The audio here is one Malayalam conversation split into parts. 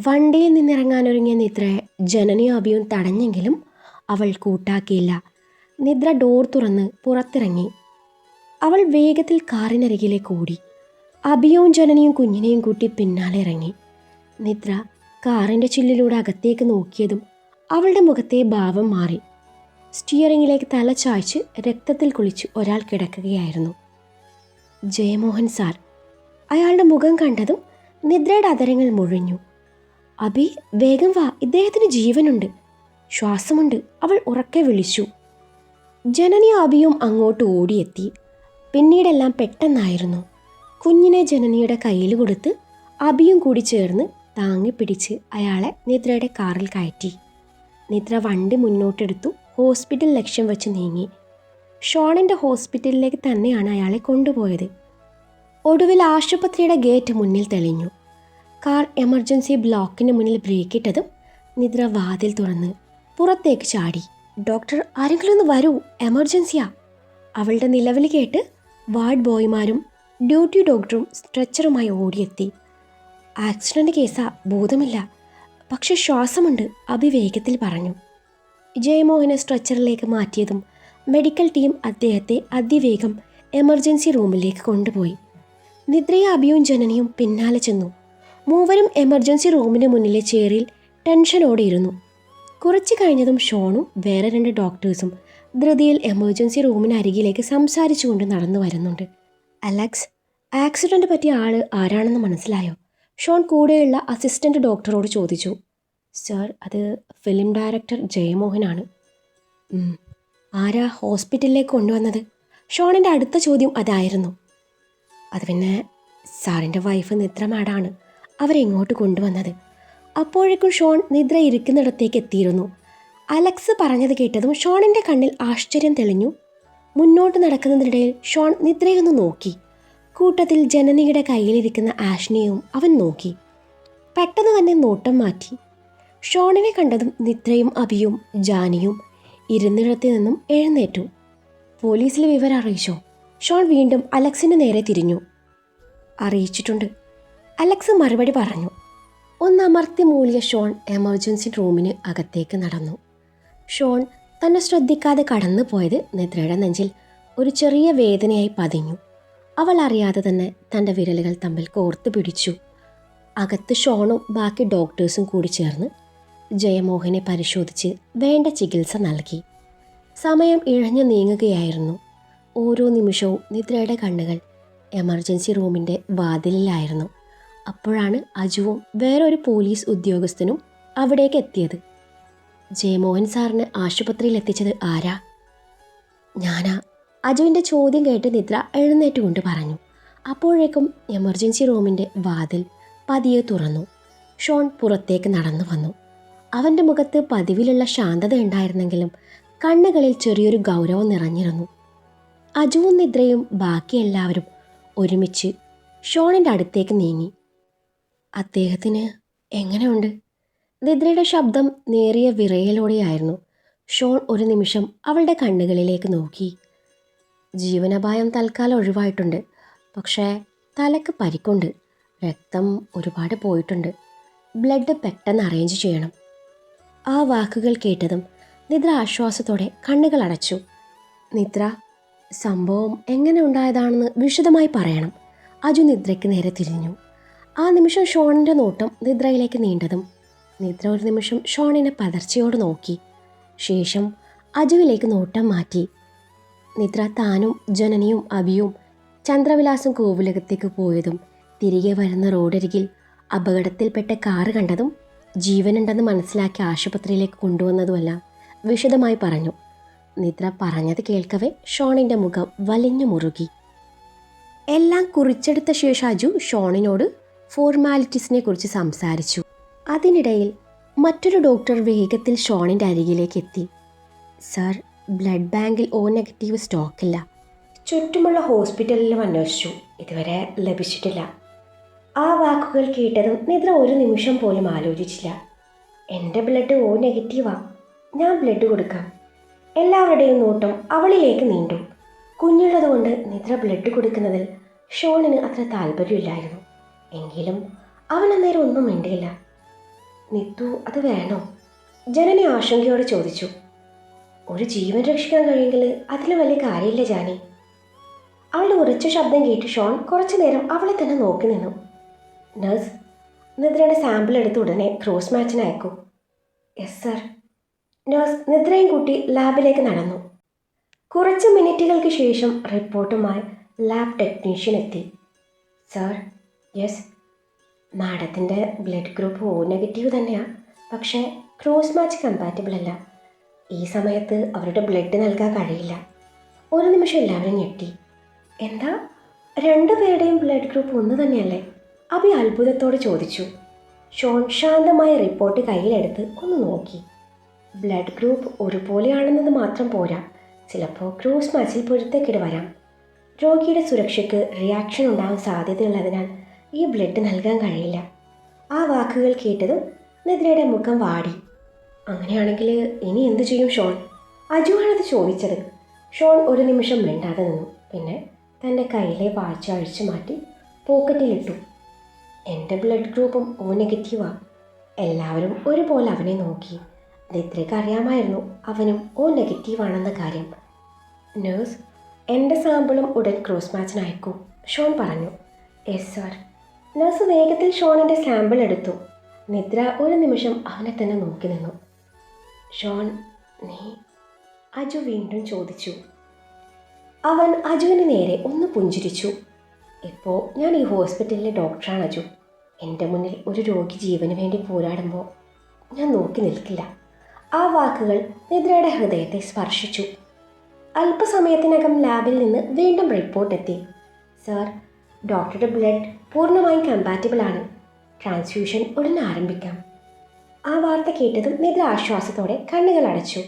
വണ്ടിയിൽ നിന്നിറങ്ങാനൊരുങ്ങിയ നിദ്രയെ ജനനിയും അഭിയും തടഞ്ഞെങ്കിലും അവൾ കൂട്ടാക്കിയില്ല. നിദ്ര ഡോർ തുറന്ന് പുറത്തിറങ്ങി. അവൾ വേഗത്തിൽ കാറിനരികിലേക്ക് ഓടി. അഭിയും ജനനിയും കുഞ്ഞിനെയും കൂട്ടി പിന്നാലെ ഇറങ്ങി. നിദ്ര കാറിൻ്റെ ചില്ലിലൂടെ അകത്തേക്ക് നോക്കിയതും അവളുടെ മുഖത്തെ ഭാവം മാറി. സ്റ്റിയറിങ്ങിലേക്ക് തല ചായ്ച്ച് രക്തത്തിൽ കുളിച്ച് ഒരാൾ കിടക്കുകയായിരുന്നു. ജയമോഹൻ സാർ. അയാളുടെ മുഖം കണ്ടതും നിദ്രയുടെ അധരങ്ങൾ മുഴിഞ്ഞു. അഭി, വേഗം വാ, ഇദ്ദേഹത്തിന് ജീവനുണ്ട്, ശ്വാസമുണ്ട്, അവൾ ഉറക്കെ വിളിച്ചു. ജനനിയും അഭിയും അങ്ങോട്ട് ഓടിയെത്തി. പിന്നീടെല്ലാം പെട്ടെന്നായിരുന്നു. കുഞ്ഞിനെ ജനനിയുടെ കയ്യിൽ കൊടുത്ത് അഭിയും കൂടി ചേർന്ന് താങ്ങിപ്പിടിച്ച് അയാളെ നിദ്രയുടെ കാറിൽ കയറ്റി. നിദ്ര വണ്ടി മുന്നോട്ടെടുത്തു ഹോസ്പിറ്റൽ ലക്ഷ്യം വെച്ച് നീങ്ങി. ഷോണിൻ്റെ ഹോസ്പിറ്റലിലേക്ക് തന്നെയാണ് അയാളെ കൊണ്ടുപോയത്. ഒടുവിൽ ആശുപത്രിയുടെ ഗേറ്റ് മുന്നിൽ തെളിഞ്ഞു. കാർ എമർജൻസി ബ്ലോക്കിന് മുന്നിൽ ബ്രേക്കിട്ടതും നിദ്ര വാതിൽ തുറന്ന് പുറത്തേക്ക് ചാടി. ഡോക്ടർ, ആരെങ്കിലും ഒന്ന് വരൂ, എമർജൻസിയാ. അവളുടെ നിലവിളി കേട്ട് വാർഡ് ബോയ്മാരും ഡ്യൂട്ടി ഡോക്ടറും സ്ട്രെച്ചറുമായി ഓടിയെത്തി. ആക്സിഡൻ്റ് കേസാ, ബോധമില്ല, പക്ഷെ ശ്വാസമുണ്ട്, അഭി വേഗത്തിൽ പറഞ്ഞു. ജയമോഹനെ സ്ട്രെച്ചറിലേക്ക് മാറ്റിയതും മെഡിക്കൽ ടീം അദ്ദേഹത്തെ അതിവേഗം എമർജൻസി റൂമിലേക്ക് കൊണ്ടുപോയി. നിദ്രയും അഭിയും ജനനിയും പിന്നാലെ ചെന്നു. മൂവരും എമർജൻസി റൂമിന് മുന്നിലെ ചെയറിൽ ടെൻഷനോടെ ഇരുന്നു. കുറച്ച് കഴിഞ്ഞതും ഷോണും വേറെ 2 ഡോക്ടേഴ്സും ധൃതിയിൽ എമർജൻസി റൂമിന് അരികിലേക്ക് സംസാരിച്ചുകൊണ്ട് നടന്നു വരുന്നുണ്ട്. അലക്സ്, ആക്സിഡൻ്റ് പറ്റിയ ആൾ ആരാണെന്ന് മനസ്സിലായോ? ഷോൺ കൂടെയുള്ള അസിസ്റ്റൻ്റ് ഡോക്ടറോട് ചോദിച്ചു. സർ, അത് ഫിലിം ഡയറക്ടർ ജയമോഹനാണ്. ആരാ ഹോസ്പിറ്റലിലേക്ക് കൊണ്ടുവന്നത്? ഷോണിൻ്റെ അടുത്ത ചോദ്യം അതായിരുന്നു. അത് പിന്നെ സാറിൻ്റെ വൈഫ് നിദ്ര മാഡാണ് അവരെങ്ങോട്ട് കൊണ്ടുവന്നത്. അപ്പോഴേക്കും ഷോൺ നിദ്ര ഇരിക്കുന്നിടത്തേക്ക് എത്തിയിരുന്നു. അലക്സ് പറഞ്ഞത് കേട്ടതും ഷോണിൻ്റെ കണ്ണിൽ ആശ്ചര്യം തെളിഞ്ഞു. മുന്നോട്ട് നടക്കുന്നതിനിടയിൽ ഷോൺ നിദ്രയൊന്ന് നോക്കി. കൂട്ടത്തിൽ ജനനിയുടെ കയ്യിലിരിക്കുന്ന ആഷ്നെയും അവൻ നോക്കി. പെട്ടെന്ന് തന്നെ നോട്ടം മാറ്റി. ഷോണിനെ കണ്ടതും നിദ്രയും അഭിയും ജാനിയും ഇരുന്നിടത്തിൽ നിന്നും എഴുന്നേറ്റു. പോലീസിൽ വിവരം അറിയിച്ചോ? ഷോൺ വീണ്ടും അലക്സിന് നേരെ തിരിഞ്ഞു. അറിയിച്ചിട്ടുണ്ട്, അലക്സ് മറുപടി പറഞ്ഞു. ഒന്നമർത്തി മൂളിയ ഷോൺ എമർജൻസി റൂമിന് അകത്തേക്ക് നടന്നു. ഷോൺ തന്നെ ശ്രദ്ധിക്കാതെ കടന്നു പോയത് നിദ്രയുടെ നെഞ്ചിൽ ഒരു ചെറിയ വേദനയായി പതിഞ്ഞു. അവൾ അറിയാതെ തന്നെ തൻ്റെ വിരലുകൾ തമ്മിൽ കോർത്തു പിടിച്ചു. അകത്ത് ഷോണും ബാക്കി ഡോക്ടേഴ്സും കൂടി ചേർന്ന് ജയമോഹനെ പരിശോധിച്ച് വേണ്ട ചികിത്സ നൽകി. സമയം ഇഴഞ്ഞു നീങ്ങുകയായിരുന്നു. ഓരോ നിമിഷവും നിദ്രയുടെ കണ്ണുകൾ എമർജൻസി റൂമിൻ്റെ വാതിലിലായിരുന്നു. അപ്പോഴാണ് അജുവും വേറൊരു പോലീസ് ഉദ്യോഗസ്ഥനും അവിടേക്ക് എത്തിയത്. ജയമോഹൻ സാറിന് ആശുപത്രിയിൽ എത്തിച്ചത് ആരാ? ഞാനാ. അജുവിൻ്റെ ചോദ്യം കേട്ട് നിദ്ര എഴുന്നേറ്റുകൊണ്ട് പറഞ്ഞു. അപ്പോഴേക്കും എമർജൻസി റൂമിൻ്റെ വാതിൽ പതിയെ തുറന്നു. ഷോൺ പുറത്തേക്ക് നടന്നു വന്നു. അവൻ്റെ മുഖത്ത് പതിവിലുള്ള ശാന്തത ഉണ്ടായിരുന്നെങ്കിലും കണ്ണുകളിൽ ചെറിയൊരു ഗൗരവം നിറഞ്ഞിരുന്നു. അജുവും നിദ്രയും ബാക്കി എല്ലാവരും ഒരുമിച്ച് ഷോണിൻ്റെ അടുത്തേക്ക് നീങ്ങി. അദ്ദേഹത്തിന് എങ്ങനെയുണ്ട്? നിദ്രയുടെ ശബ്ദം നേറിയ വിറയലോടെയായിരുന്നു. ഷോൺ ഒരു നിമിഷം അവളുടെ കണ്ണുകളിലേക്ക് നോക്കി. ജീവനപായം തൽക്കാലം ഒഴിവായിട്ടുണ്ട്, പക്ഷേ തലക്ക് പരിക്കുണ്ട്, രക്തം ഒരുപാട് പോയിട്ടുണ്ട്, ബ്ലഡ് പെട്ടെന്ന് അറേഞ്ച് ചെയ്യണം. ആ വാക്കുകൾ കേട്ടതും നിദ്ര ആശ്വാസത്തോടെ കണ്ണുകൾ അടച്ചു. നിദ്ര, സംഭവം എങ്ങനെ ഉണ്ടായതാണെന്ന് വിശദമായി പറയണം. അജു നിദ്രയ്ക്ക് നേരെ തിരിഞ്ഞു. ആ നിമിഷം ഷോണിൻ്റെ നോട്ടം നിദ്രയിലേക്ക് നീണ്ടതും നിദ്ര ഒരു നിമിഷം ഷോണിനെ പതർച്ചയോട് നോക്കി. ശേഷം അജുവിലേക്ക് നോട്ടം മാറ്റി. നിദ്ര താനും ജനനിയും അഭിയും ചന്ദ്രവിലാസം കോവിലകത്തേക്ക് പോയതും തിരികെ വരുന്ന റോഡരികിൽ അപകടത്തിൽപ്പെട്ട കാറ് കണ്ടതും ജീവനുണ്ടെന്ന് മനസ്സിലാക്കി ആശുപത്രിയിലേക്ക് കൊണ്ടുവന്നതുമെല്ലാം വിശദമായി പറഞ്ഞു. നിദ്ര പറഞ്ഞത് കേൾക്കവേ ഷോണിൻ്റെ മുഖം വലിഞ്ഞു മുറുകി. എല്ലാം കുറിച്ചെടുത്ത ശേഷം അജു ഷോണിനോട് ഫോർമാലിറ്റീസിനെ കുറിച്ച് സംസാരിച്ചു. അതിനിടയിൽ മറ്റൊരു ഡോക്ടർ വേഗത്തിൽ ഷോണിൻ്റെ അരികിലേക്ക് എത്തി. സർ, ബ്ലഡ് ബാങ്കിൽ O നെഗറ്റീവ് സ്റ്റോക്കില്ല. ചുറ്റുമുള്ള ഹോസ്പിറ്റലിലും അന്വേഷിച്ചു, ഇതുവരെ ലഭിച്ചിട്ടില്ല. ആ വാക്കുകൾ കേട്ടതും നിദ്ര ഒരു നിമിഷം പോലും ആലോചിച്ചില്ല. എൻ്റെ ബ്ലഡ് O നെഗറ്റീവാ, ഞാൻ ബ്ലഡ് കൊടുക്കാം. എല്ലാവരുടെയും നോട്ടം അവളിലേക്ക് നീണ്ടു. കുഞ്ഞുള്ളതുകൊണ്ട് നിദ്ര ബ്ലഡ് കൊടുക്കുന്നതിൽ ഷോണിന് അത്ര താല്പര്യമില്ലായിരുന്നു. എങ്കിലും അവൻ അന്നേരം ഒന്നും മിണ്ടിയില്ല. നിത്തു അത് വേണോ? ജനനി ആശങ്കയോടെ ചോദിച്ചു. ഒരു ജീവൻ രക്ഷിക്കാൻ കഴിയെങ്കിൽ അതിലും വലിയ കാര്യമില്ല ജാനി. അവളുടെ ഉറച്ച ശബ്ദം കേട്ട് ഷോൺ കുറച്ചു നേരം അവളെ തന്നെ നോക്കി നിന്നു. നഴ്സ്, നിദ്രയുടെ സാമ്പിൾ എടുത്ത് ഉടനെ ക്രോസ് മാച്ചിന് അയക്കൂ. Yes sir. നഴ്സ് നിദ്രയും കൂട്ടി ലാബിലേക്ക് നടന്നു. കുറച്ച് മിനിറ്റുകൾക്ക് ശേഷം റിപ്പോർട്ടുമായി ലാബ് ടെക്നീഷ്യൻ എത്തി. സർ. യെസ്. മാഡത്തിൻ്റെ ബ്ലഡ് ഗ്രൂപ്പ് O നെഗറ്റീവ് തന്നെയാണ്, പക്ഷേ ക്രോസ് മാച്ച് കമ്പാറ്റബിൾ അല്ല. ഈ സമയത്ത് അവരുടെ ബ്ലഡ് നൽകാൻ കഴിയില്ല. ഒരു നിമിഷം എല്ലാവരും ഞെട്ടി. എന്താ, രണ്ടുപേരുടെയും ബ്ലഡ് ഗ്രൂപ്പ് ഒന്ന് തന്നെയല്ലേ? അഭി അത്ഭുതത്തോടെ ചോദിച്ചു. ഷോൺ ശാന്തമായ റിപ്പോർട്ട് കയ്യിലെടുത്ത് ഒന്ന് നോക്കി. ബ്ലഡ് ഗ്രൂപ്പ് ഒരുപോലെയാണെന്നത് മാത്രം പോരാ, ചിലപ്പോൾ ക്രോസ് മാച്ചിൽ പൊരുത്തക്കേട് വരാം. രോഗിയുടെ സുരക്ഷയ്ക്ക് റിയാക്ഷൻ ഉണ്ടാവാൻ സാധ്യതയുള്ളതിനാൽ ഈ ബ്ലഡ് നൽകാൻ കഴിയില്ല. ആ വാക്കുകൾ കേട്ടതും നിദ്രയുടെ മുഖം വാടി. അങ്ങനെയാണെങ്കിൽ ഇനി എന്തു ചെയ്യും ഷോൺ? അജുവാണത് ചോദിച്ചത്. ഷോൺ ഒരു നിമിഷം മിണ്ടാതെ നിന്നു. പിന്നെ തൻ്റെ കയ്യിലെ വാച്ച് അഴിച്ചു മാറ്റി പോക്കറ്റിലിട്ടു. എൻ്റെ ബ്ലഡ് ഗ്രൂപ്പും O നെഗറ്റീവാണ്. എല്ലാവരും ഒരുപോലെ അവനെ നോക്കി. നിദ്രയ്ക്ക് അറിയാമായിരുന്നു അവനും O നെഗറ്റീവാണെന്ന കാര്യം. നേഴ്സ്, എൻ്റെ സാമ്പിളും ഉടൻ ക്രോസ് മാച്ചിന് അയക്കൂ, ഷോൺ പറഞ്ഞു. Yes sir. നഴ്സ് വേഗത്തിൽ ഷോണിൻ്റെ സാമ്പിൾ എടുത്തു. നിദ്ര ഒരു നിമിഷം അവനെ തന്നെ നോക്കി നിന്നു. ഷോൺ, നീ? അജു വീണ്ടും ചോദിച്ചു. അവൻ അജുവിന് നേരെ ഒന്ന് പുഞ്ചിരിച്ചു. ഇപ്പോൾ ഞാൻ ഈ ഹോസ്പിറ്റലിലെ ഡോക്ടറാണ് അജു. എൻ്റെ മുന്നിൽ ഒരു രോഗി ജീവന് വേണ്ടി പോരാടുമ്പോൾ ഞാൻ നോക്കി നിൽക്കില്ല. ആ വാക്കുകൾ നിദ്രയുടെ ഹൃദയത്തെ സ്പർശിച്ചു. അല്പസമയത്തിനകം ലാബിൽ നിന്ന് വീണ്ടും റിപ്പോർട്ട് എത്തി. സർ, ഡോക്ടറുടെ ബ്ലഡ് പൂർണ്ണമായും കമ്പാറ്റബിൾ ആണ്. ട്രാൻസ്ഫ്യൂഷൻ ഉടൻ ആരംഭിക്കാം. ആ വാർത്ത കേട്ടതും നിദ്ര ആശ്വാസത്തോടെ കണ്ണുകൾ അടച്ചു.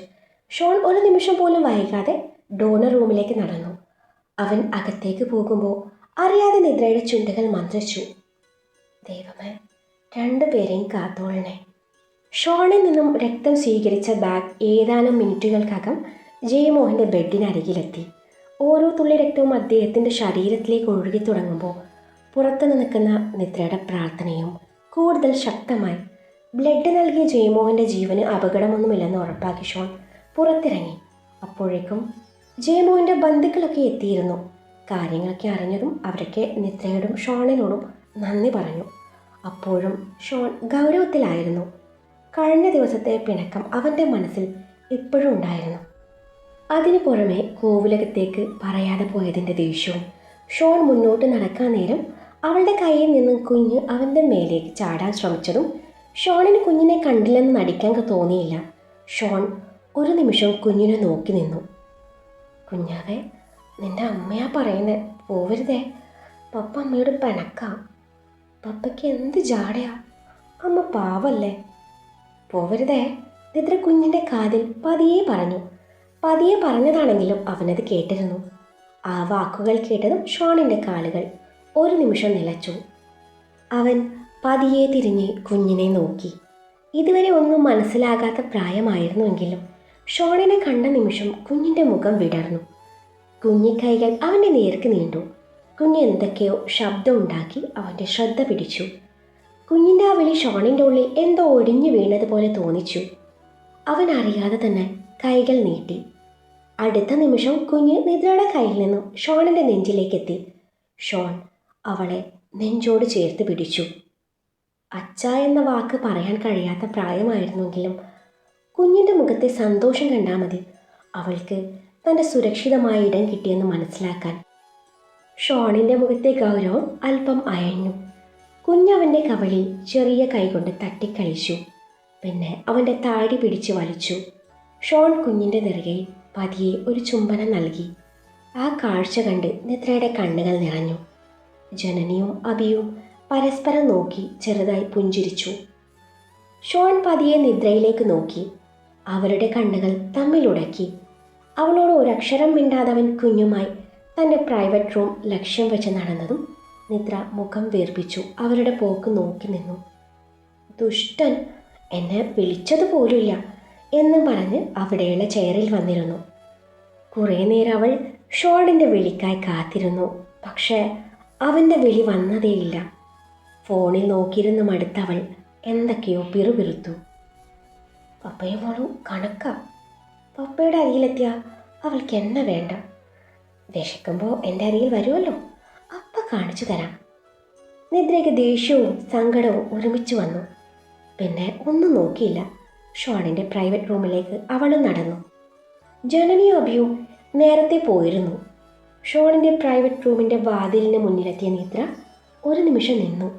ഷോൺ ഒരു നിമിഷം പോലും വൈകാതെ ഡോണർ റൂമിലേക്ക് നടന്നു. അവൻ അകത്തേക്ക് പോകുമ്പോൾ അറിയാതെ നിദ്രയുടെ ചുണ്ടുകൾ മന്ത്രിച്ചു. ദൈവമേ, രണ്ടുപേരെയും കാത്തോളണേ. ഷോണിൽ നിന്നും രക്തം സ്വീകരിച്ച ബാഗ് ഏതാനും മിനിറ്റുകൾക്കകം ജയമോഹൻ്റെ ബെഡിനരികിലെത്തി. ഓരോ തുള്ളി രക്തവും അദ്ദേഹത്തിൻ്റെ ശരീരത്തിലേക്ക് ഒഴുകി തുടങ്ങുമ്പോൾ പുറത്തുനിന്ന് നിൽക്കുന്ന നിദ്രയുടെ പ്രാർത്ഥനയും കൂടുതൽ ശക്തമായി. ബ്ലഡ് നൽകിയ ജയമോഹൻ്റെ ജീവന് അപകടമൊന്നുമില്ലെന്ന് ഉറപ്പാക്കി ഷോൺ പുറത്തിറങ്ങി. അപ്പോഴേക്കും ജയമോഹൻ്റെ ബന്ധുക്കളൊക്കെ എത്തിയിരുന്നു. കാര്യങ്ങളൊക്കെ അറിഞ്ഞതും അവരൊക്കെ നിദ്രയോടും ഷോണിനോടും നന്ദി പറഞ്ഞു. അപ്പോഴും ഷോൺ ഗൗരവത്തിലായിരുന്നു. കഴിഞ്ഞ ദിവസത്തെ പിണക്കം അവൻ്റെ മനസ്സിൽ ഇപ്പോഴും ഉണ്ടായിരുന്നു. അതിനു പുറമെ കോവിലകത്തേക്ക് പറയാതെ പോയതിൻ്റെ ദേഷ്യവും. ഷോൺ മുന്നോട്ട് നടക്കാൻ നേരം അവളുടെ കയ്യിൽ നിന്നും കുഞ്ഞ് അവൻ്റെ മേലേക്ക് ചാടാൻ ശ്രമിച്ചതും ഷോണിന് കുഞ്ഞിനെ കണ്ടില്ലെന്ന് നടിക്കാൻ തോന്നിയില്ല. ഷോൺ ഒരു നിമിഷം കുഞ്ഞിനെ നോക്കി നിന്നു. കുഞ്ഞാവേ, നിൻ്റെ അമ്മയാ പറയുന്നത്, പോവരുതേ. പപ്പ അമ്മയോട് പിണക്കാം. പപ്പയ്ക്ക് എന്ത് ജാടയാ, അമ്മ പാവല്ലേ. പോവരുതേ, നിദ്ര കുഞ്ഞിൻ്റെ കാതിൽ പതിയെ പറഞ്ഞു. പതിയെ പറഞ്ഞതാണെങ്കിലും അവനത് കേട്ടിരുന്നു. ആ വാക്കുകൾ കേട്ടതും ഷോണിൻ്റെ കാലുകൾ ഒരു നിമിഷം നിലച്ചു. അവൻ പതിയെ തിരിഞ്ഞ് കുഞ്ഞിനെ നോക്കി. ഇതുവരെ ഒന്നും മനസ്സിലാകാത്ത പ്രായമായിരുന്നുവെങ്കിലും ഷോണിനെ കണ്ട നിമിഷം കുഞ്ഞിൻ്റെ മുഖം വിടർന്നു. കുഞ്ഞിക്കൈകൾ അവൻ്റെ നേർക്ക് നീണ്ടു. കുഞ്ഞ് എന്തൊക്കെയോ ശബ്ദമുണ്ടാക്കി അവൻ്റെ ശ്രദ്ധ പിടിച്ചു. കുഞ്ഞിൻ്റെ ആ വിളി ഷോണിൻ്റെ ഉള്ളിൽ എന്തോ ഒടിഞ്ഞു വീണതുപോലെ തോന്നിച്ചു. അവൻ അറിയാതെ തന്നെ കൈകൾ നീട്ടി. അടുത്ത നിമിഷം കുഞ്ഞ് നിദ്രയുടെ കയ്യിൽ നിന്നും ഷോണിൻ്റെ നെഞ്ചിലേക്കെത്തി. ഷോൺ അവളെ നെഞ്ചോട് ചേർത്ത് പിടിച്ചു. അച്ഛ എന്ന വാക്ക് പറയാൻ കഴിയാത്ത പ്രായമായിരുന്നെങ്കിലും കുഞ്ഞിൻ്റെ മുഖത്തെ സന്തോഷം കണ്ടാൽ മതി അവൾക്ക് തൻ്റെ സുരക്ഷിതമായ ഇടം കിട്ടിയെന്ന് മനസ്സിലാക്കാൻ. ഷോണിൻ്റെ മുഖത്തെ ഗൗരവം അല്പം അയഞ്ഞു. കുഞ്ഞവൻ്റെ കവളിൽ ചെറിയ കൈകൊണ്ട് തട്ടിക്കളിച്ചു. പിന്നെ അവൻ്റെ താടി പിടിച്ച് വലിച്ചു. ഷോൺ കുഞ്ഞിൻ്റെ നെറുകയിൽ പതിയെ ഒരു ചുംബനം നൽകി. ആ കാഴ്ച കണ്ട് നിദ്രയുടെ കണ്ണുകൾ നിറഞ്ഞു. ജനനിയും അഭിയും പരസ്പരം നോക്കി ചെറുതായി പുഞ്ചിരിച്ചു. ഷോൺ പതിയെ നിദ്രയിലേക്ക് നോക്കി. അവരുടെ കണ്ണുകൾ തമ്മിലുടക്കി. അവളോട് ഒരക്ഷരം മിണ്ടാതവൻ കുഞ്ഞുമായി തൻ്റെ പ്രൈവറ്റ് റൂം ലക്ഷ്യം വെച്ച് നടന്നതും നിദ്ര മുഖം വീർപ്പിച്ചു അവരുടെ പോക്ക് നോക്കി നിന്നു. ദുഷ്ടൻ, എന്നെ വിളിച്ചതുപോലുമില്ല എന്ന് പറഞ്ഞ് അവിടെയുള്ള ചെയറിൽ വന്നിരുന്നു. കുറേ നേരം അവൾ ഷോണിൻ്റെ വിളിക്കായി കാത്തിരുന്നു. പക്ഷേ അവൻ്റെ വിളി വന്നതേയില്ല. ഫോണിൽ നോക്കിയിരുന്ന് മടുത്തവൾ എന്തൊക്കെയോ പിറുപിറുത്തു. പപ്പയും മോളും കണക്കാ. പപ്പയുടെ അരികിലെത്തിയ അവൾക്ക് എണ്ണ വേണ്ട. വിശക്കുമ്പോൾ എൻ്റെ അരികിൽ വരുമല്ലോ, അപ്പം കാണിച്ചു തരാം. നിദ്രയ്ക്ക് ദേഷ്യവും സങ്കടവും ഒരുമിച്ച് വന്നു. പിന്നെ ഒന്നും നോക്കിയില്ല. ഷോണിൻ്റെ പ്രൈവറ്റ് റൂമിലേക്ക് അവളും നടന്നു. ജനനിയും അഭിയും നേരത്തെ പോയിരുന്നു. ഷോണിൻ്റെ പ്രൈവറ്റ് റൂമിൻ്റെ വാതിലിന് മുന്നിലെത്തിയ നിദ്ര ഒരു നിമിഷം നിന്നു.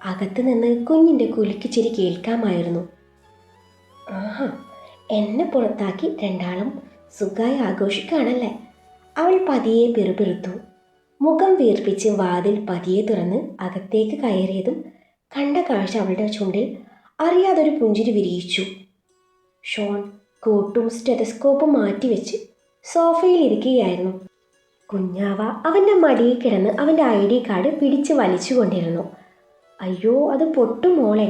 അകത്ത് നിന്ന് കുഞ്ഞിൻ്റെ കുലുക്കിച്ചിരി കേൾക്കാമായിരുന്നു. ആഹാ, എന്നെ പുറത്താക്കി രണ്ടാളും സുഖമായി ആഘോഷിക്കുകയാണല്ലേ. അവൾ പതിയെ പിറുപിറുത്തു. മുഖം വീർപ്പിച്ച് വാതിൽ പതിയെ തുറന്ന് അകത്തേക്ക് കയറിയതും കണ്ട കാഴ്ച അവളുടെ ചുണ്ടിൽ അറിയാതൊരു പുഞ്ചിരി വിരിയിച്ചു. ഷോൺ കോട്ടും സ്റ്റെതസ്കോപ്പും മാറ്റിവെച്ച് സോഫയിൽ ഇരിക്കുകയായിരുന്നു. കുഞ്ഞാവ അവൻ്റെ മടിയിൽ കിടന്ന് അവൻ്റെ ID കാർഡ് പിടിച്ച് വലിച്ചുകൊണ്ടിരുന്നു. അയ്യോ, അത് പൊട്ടും മോളെ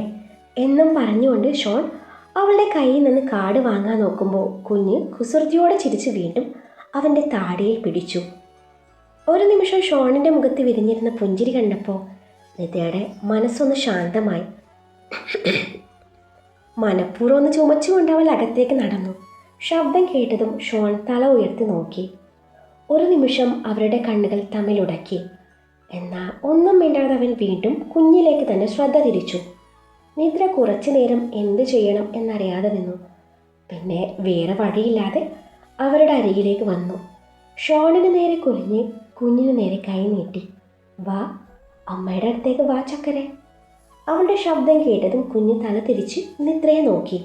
എന്നും പറഞ്ഞുകൊണ്ട് ഷോൺ അവളുടെ കയ്യിൽ നിന്ന് കാർഡ് വാങ്ങാൻ നോക്കുമ്പോൾ കുഞ്ഞ് കുസൃതിയോടെ ചിരിച്ച് വീണ്ടും അവൻ്റെ താടിയിൽ പിടിച്ചു. ഒരു നിമിഷം ഷോണിൻ്റെ മുഖത്ത് വിരിഞ്ഞിരുന്ന പുഞ്ചിരി കണ്ടപ്പോൾ നിതയുടെ മനസ്സൊന്ന് ശാന്തമായി. മനഃപൂർവ്വം ഒന്ന് ചുമച്ചുകൊണ്ട് അവൾ അകത്തേക്ക് നടന്നു. ശബ്ദം കേട്ടതും ഷോൺ തല ഉയർത്തി നോക്കി. ഒരു നിമിഷം അവരുടെ കണ്ണുകൾ തമ്മിലുടക്കി. എന്നാൽ ഒന്നും മിണ്ടാതെ അവൻ വീണ്ടും കുഞ്ഞിലേക്ക് തന്നെ ശ്രദ്ധ തിരിച്ചു. നിദ്ര കുറച്ചു നേരം എന്ത് ചെയ്യണം എന്നറിയാതെ നിന്നു. പിന്നെ വേറെ വഴിയില്ലാതെ അവരുടെ അരികിലേക്ക് വന്നു. ഷോണിന് നേരെ കുനിഞ്ഞ് കുഞ്ഞിന് നേരെ കൈ നീട്ടി. വാ, അമ്മയുടെ അടുത്തേക്ക് വാ ചക്കരെ. അവളുടെ ശബ്ദം കേട്ടതും കുഞ്ഞ് തല തിരിച്ച് നിദ്രയെ നോക്കി.